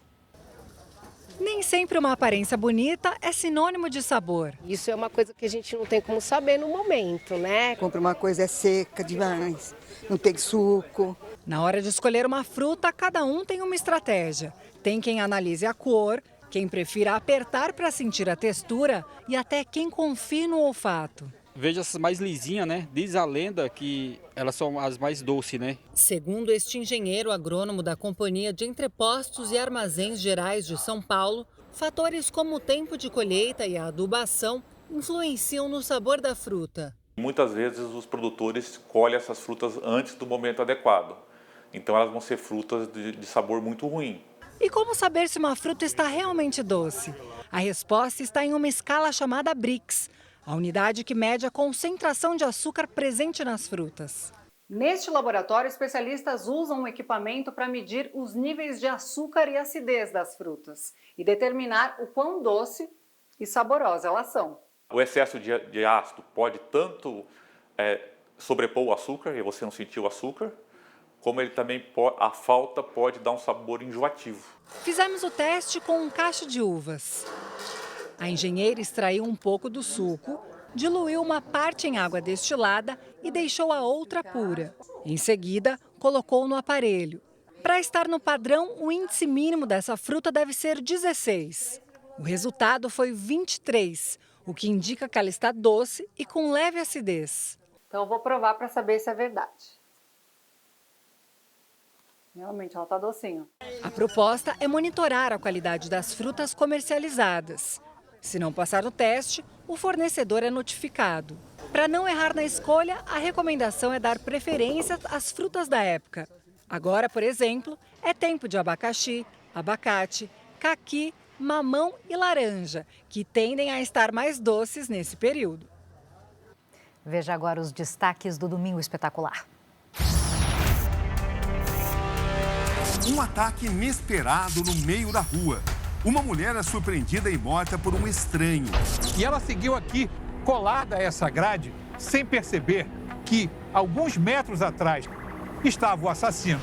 Nem sempre uma aparência bonita é sinônimo de sabor. Isso é uma coisa que a gente não tem como saber no momento, né? Compra uma coisa seca demais, não tem suco. Na hora de escolher uma fruta, cada um tem uma estratégia. Tem quem analise a cor, quem prefira apertar para sentir a textura e até quem confie no olfato. Vejo essas mais lisinhas, né? Diz a lenda que elas são as mais doces, né? Segundo este engenheiro agrônomo da Companhia de Entrepostos e Armazéns Gerais de São Paulo, fatores como o tempo de colheita e a adubação influenciam no sabor da fruta. Muitas vezes os produtores colhem essas frutas antes do momento adequado. Então elas vão ser frutas de sabor muito ruim. E como saber se uma fruta está realmente doce? A resposta está em uma escala chamada Brix, a unidade que mede a concentração de açúcar presente nas frutas. Neste laboratório, especialistas usam um equipamento para medir os níveis de açúcar e acidez das frutas e determinar o quão doce e saborosa elas são. O excesso de ácido pode tanto sobrepor o açúcar e você não sentir o açúcar, como ele também a falta pode dar um sabor enjoativo. Fizemos o teste com um cacho de uvas. A engenheira extraiu um pouco do suco, diluiu uma parte em água destilada e deixou a outra pura. Em seguida, colocou no aparelho. Para estar no padrão, o índice mínimo dessa fruta deve ser 16. O resultado foi 23, o que indica que ela está doce e com leve acidez. Então eu vou provar para saber se é verdade. Realmente ela está docinha. A proposta é monitorar a qualidade das frutas comercializadas. Se não passar no teste, o fornecedor é notificado. Para não errar na escolha, a recomendação é dar preferência às frutas da época. Agora, por exemplo, é tempo de abacaxi, abacate, caqui, mamão e laranja, que tendem a estar mais doces nesse período. Veja agora os destaques do Domingo Espetacular. Um ataque inesperado no meio da rua. Uma mulher é surpreendida e morta por um estranho. E ela seguiu aqui, colada a essa grade, sem perceber que, alguns metros atrás, estava o assassino.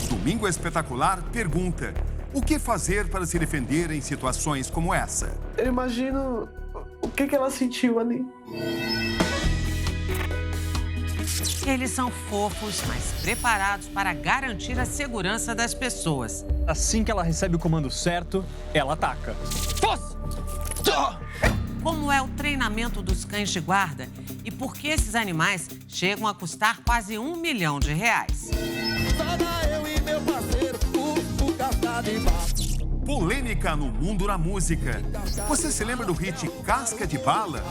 Domingo Espetacular pergunta: o que fazer para se defender em situações como essa? Eu imagino o que ela sentiu ali. Eles são fofos, mas preparados para garantir a segurança das pessoas. Assim que ela recebe o comando certo, ela ataca. Como é o treinamento dos cães de guarda e por que esses animais chegam a custar quase R$1 milhão. Eu e meu parceiro, o Casca de Bala. Polêmica no mundo da música. Você se lembra do hit Casca de Bala?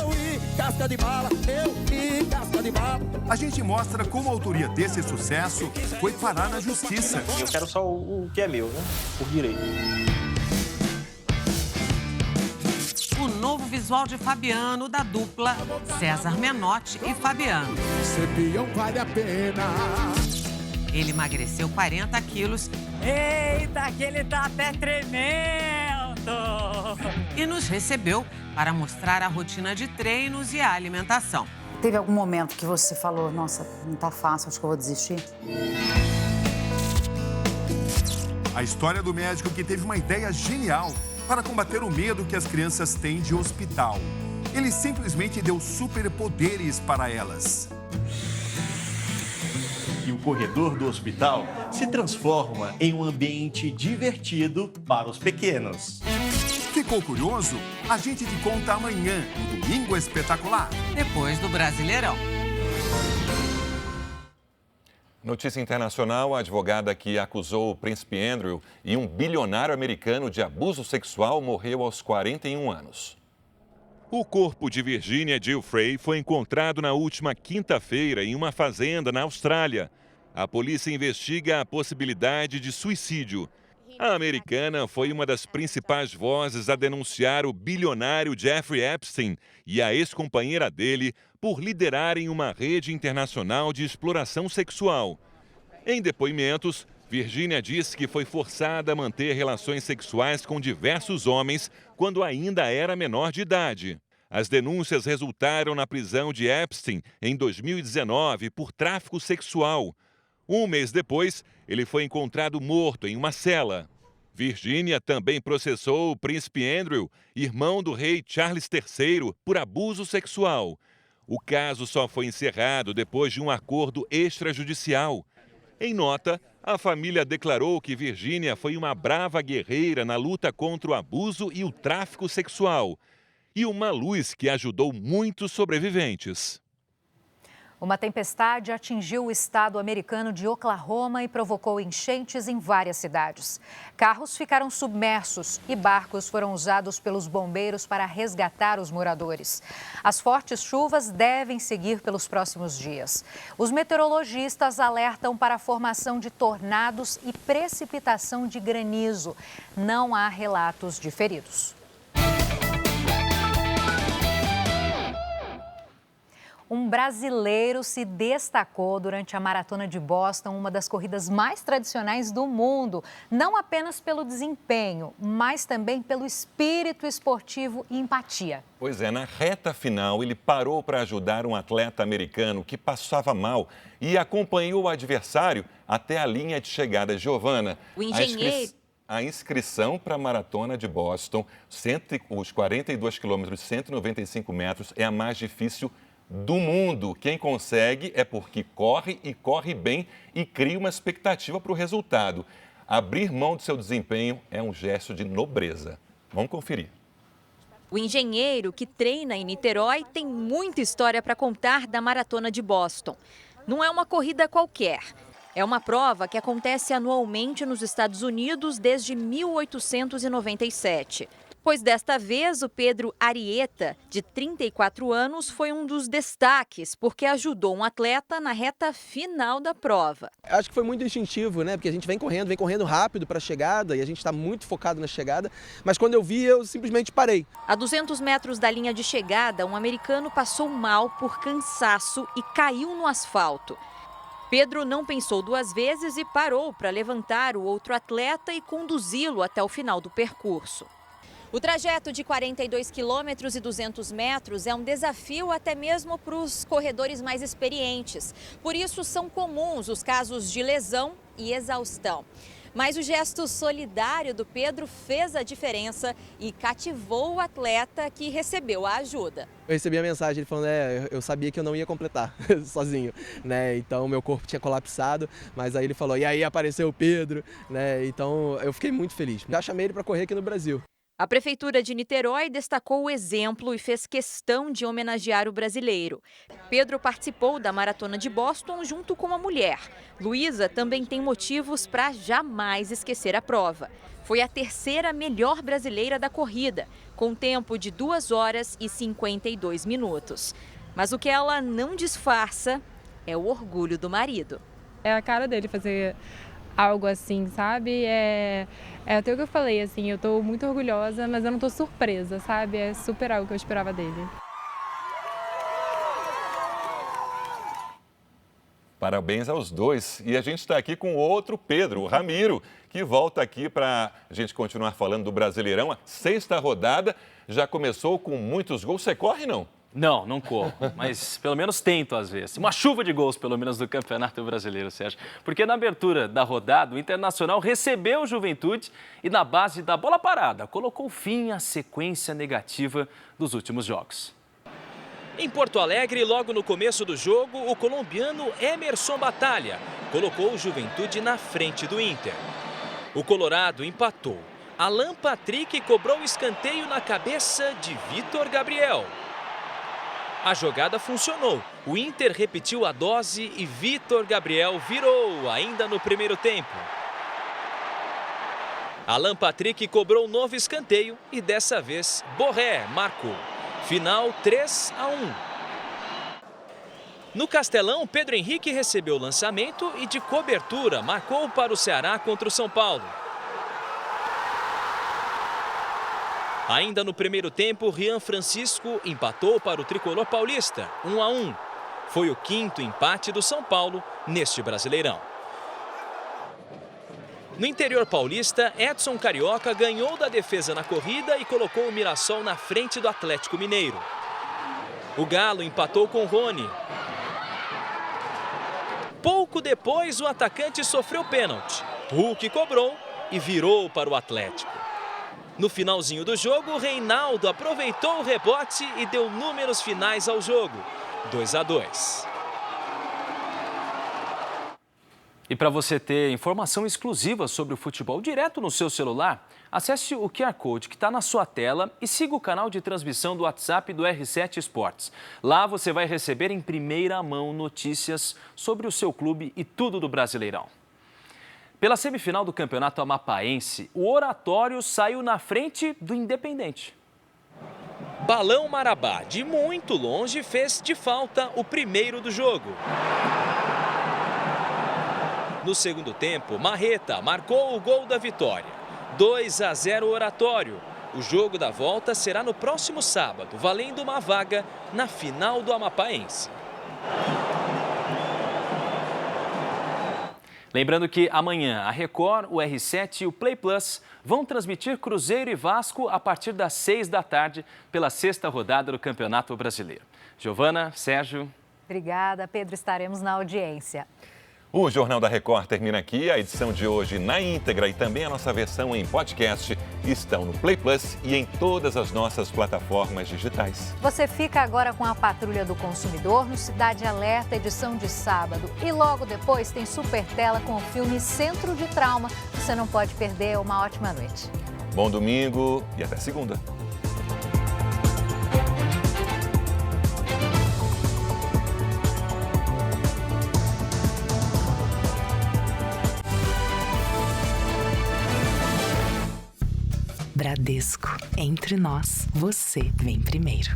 Eu e Casca de Bala, eu e Casca de Bala. A gente mostra como a autoria desse sucesso foi parar na justiça. Eu quero só o que é meu, né? Por direito. O novo visual de Fabiano, da dupla César Menotti e Fabiano. Ser peão vale a pena. Ele emagreceu 40 quilos. Eita, que ele tá até tremendo! E nos recebeu para mostrar a rotina de treinos e a alimentação. Teve algum momento que você falou, nossa, não tá fácil, acho que eu vou desistir? A história do médico que teve uma ideia genial para combater o medo que as crianças têm de hospital. Ele simplesmente deu superpoderes para elas. E o corredor do hospital se transforma em um ambiente divertido para os pequenos. Ficou curioso? A gente te conta amanhã, no Domingo Espetacular. Depois do Brasileirão. Notícia internacional: a advogada que acusou o príncipe Andrew e um bilionário americano de abuso sexual morreu aos 41 anos. O corpo de Virginia Giuffre foi encontrado na última quinta-feira em uma fazenda na Austrália. A polícia investiga a possibilidade de suicídio. A americana foi uma das principais vozes a denunciar o bilionário Jeffrey Epstein e a ex-companheira dele por liderarem uma rede internacional de exploração sexual. Em depoimentos, Virginia disse que foi forçada a manter relações sexuais com diversos homens quando ainda era menor de idade. As denúncias resultaram na prisão de Epstein em 2019 por tráfico sexual. Um mês depois, ele foi encontrado morto em uma cela. Virginia também processou o príncipe Andrew, irmão do rei Charles III, por abuso sexual. O caso só foi encerrado depois de um acordo extrajudicial. Em nota, a família declarou que Virginia foi uma brava guerreira na luta contra o abuso e o tráfico sexual. E uma luz que ajudou muitos sobreviventes. Uma tempestade atingiu o estado americano de Oklahoma e provocou enchentes em várias cidades. Carros ficaram submersos e barcos foram usados pelos bombeiros para resgatar os moradores. As fortes chuvas devem seguir pelos próximos dias. Os meteorologistas alertam para a formação de tornados e precipitação de granizo. Não há relatos de feridos. Um brasileiro se destacou durante a Maratona de Boston, uma das corridas mais tradicionais do mundo, não apenas pelo desempenho, mas também pelo espírito esportivo e empatia. Pois é, na reta final ele parou para ajudar um atleta americano que passava mal e acompanhou o adversário até a linha de chegada. Giovana, o engenheiro... A inscrição para a Maratona de Boston, os 42 quilômetros, 195 metros, é a mais difícil do mundo. Quem consegue é porque corre e corre bem e cria uma expectativa para o resultado. Abrir mão do seu desempenho é um gesto de nobreza. Vamos conferir. O engenheiro que treina em Niterói tem muita história para contar da Maratona de Boston. Não é uma corrida qualquer. É uma prova que acontece anualmente nos Estados Unidos desde 1897. Pois desta vez o Pedro Arieta, de 34 anos, foi um dos destaques, porque ajudou um atleta na reta final da prova. Acho que foi muito instintivo, né? Porque a gente vem correndo rápido para a chegada e a gente está muito focado na chegada. Mas quando eu vi, eu simplesmente parei. A 200 metros da linha de chegada, um americano passou mal por cansaço e caiu no asfalto. Pedro não pensou duas vezes e parou para levantar o outro atleta e conduzi-lo até o final do percurso. O trajeto de 42 quilômetros e 200 metros é um desafio até mesmo para os corredores mais experientes. Por isso, são comuns os casos de lesão e exaustão. Mas o gesto solidário do Pedro fez a diferença e cativou o atleta que recebeu a ajuda. Eu recebi a mensagem, ele falando, eu sabia que eu não ia completar sozinho, né? Então meu corpo tinha colapsado, mas aí ele falou, e aí apareceu o Pedro, né? Então eu fiquei muito feliz. Já chamei ele para correr aqui no Brasil. A Prefeitura de Niterói destacou o exemplo e fez questão de homenagear o brasileiro. Pedro participou da Maratona de Boston junto com uma mulher. Luísa também tem motivos para jamais esquecer a prova. Foi a terceira melhor brasileira da corrida, com tempo de 2 horas e 52 minutos. Mas o que ela não disfarça é o orgulho do marido. É a cara dele fazer algo assim, sabe? É até o que eu falei, assim, eu tô muito orgulhosa, mas eu não tô surpresa, sabe? É super algo que eu esperava dele. Parabéns aos dois. E a gente está aqui com outro Pedro, o Ramiro, que volta aqui para a gente continuar falando do Brasileirão. A 6ª rodada já começou com muitos gols. Você corre, não? Não corro, mas pelo menos tento às vezes. Uma chuva de gols, pelo menos, do Campeonato Brasileiro, Sérgio. Porque na abertura da rodada, o Internacional recebeu o Juventude e, na base da bola parada, colocou fim à sequência negativa dos últimos jogos. Em Porto Alegre, logo no começo do jogo, o colombiano Emerson Batalha colocou o Juventude na frente do Inter. O Colorado empatou. Alan Patrick cobrou o escanteio na cabeça de Vitor Gabriel. A jogada funcionou. O Inter repetiu a dose e Vitor Gabriel virou ainda no primeiro tempo. Alan Patrick cobrou um novo escanteio e dessa vez Borré marcou. Final 3-1. No Castelão, Pedro Henrique recebeu o lançamento e de cobertura marcou para o Ceará contra o São Paulo. Ainda no primeiro tempo, Rian Francisco empatou para o tricolor paulista, 1-1. Foi o 5º empate do São Paulo neste Brasileirão. No interior paulista, Edson Carioca ganhou da defesa na corrida e colocou o Mirassol na frente do Atlético Mineiro. O Galo empatou com Rony. Pouco depois, o atacante sofreu pênalti. Hulk cobrou e virou para o Atlético. No finalzinho do jogo, Reinaldo aproveitou o rebote e deu números finais ao jogo, 2-2. E para você ter informação exclusiva sobre o futebol direto no seu celular, acesse o QR Code que está na sua tela e siga o canal de transmissão do WhatsApp do R7 Esportes. Lá você vai receber em primeira mão notícias sobre o seu clube e tudo do Brasileirão. Pela semifinal do Campeonato Amapaense, o Oratório saiu na frente do Independente. Balão Marabá, de muito longe, fez de falta o primeiro do jogo. No segundo tempo, Marreta marcou o gol da vitória. 2-0 Oratório. O jogo da volta será no próximo sábado, valendo uma vaga na final do Amapaense. Lembrando que amanhã a Record, o R7 e o Play Plus vão transmitir Cruzeiro e Vasco a partir das 6 da tarde pela 6ª rodada do Campeonato Brasileiro. Giovana, Sérgio. Obrigada, Pedro. Estaremos na audiência. O Jornal da Record termina aqui. A edição de hoje na íntegra e também a nossa versão em podcast estão no Play Plus e em todas as nossas plataformas digitais. Você fica agora com a Patrulha do Consumidor no Cidade Alerta, edição de sábado. E logo depois tem Super Tela com o filme Centro de Trauma. Você não pode perder. Uma ótima noite. Bom domingo e até segunda. Bradesco, entre nós, você vem primeiro.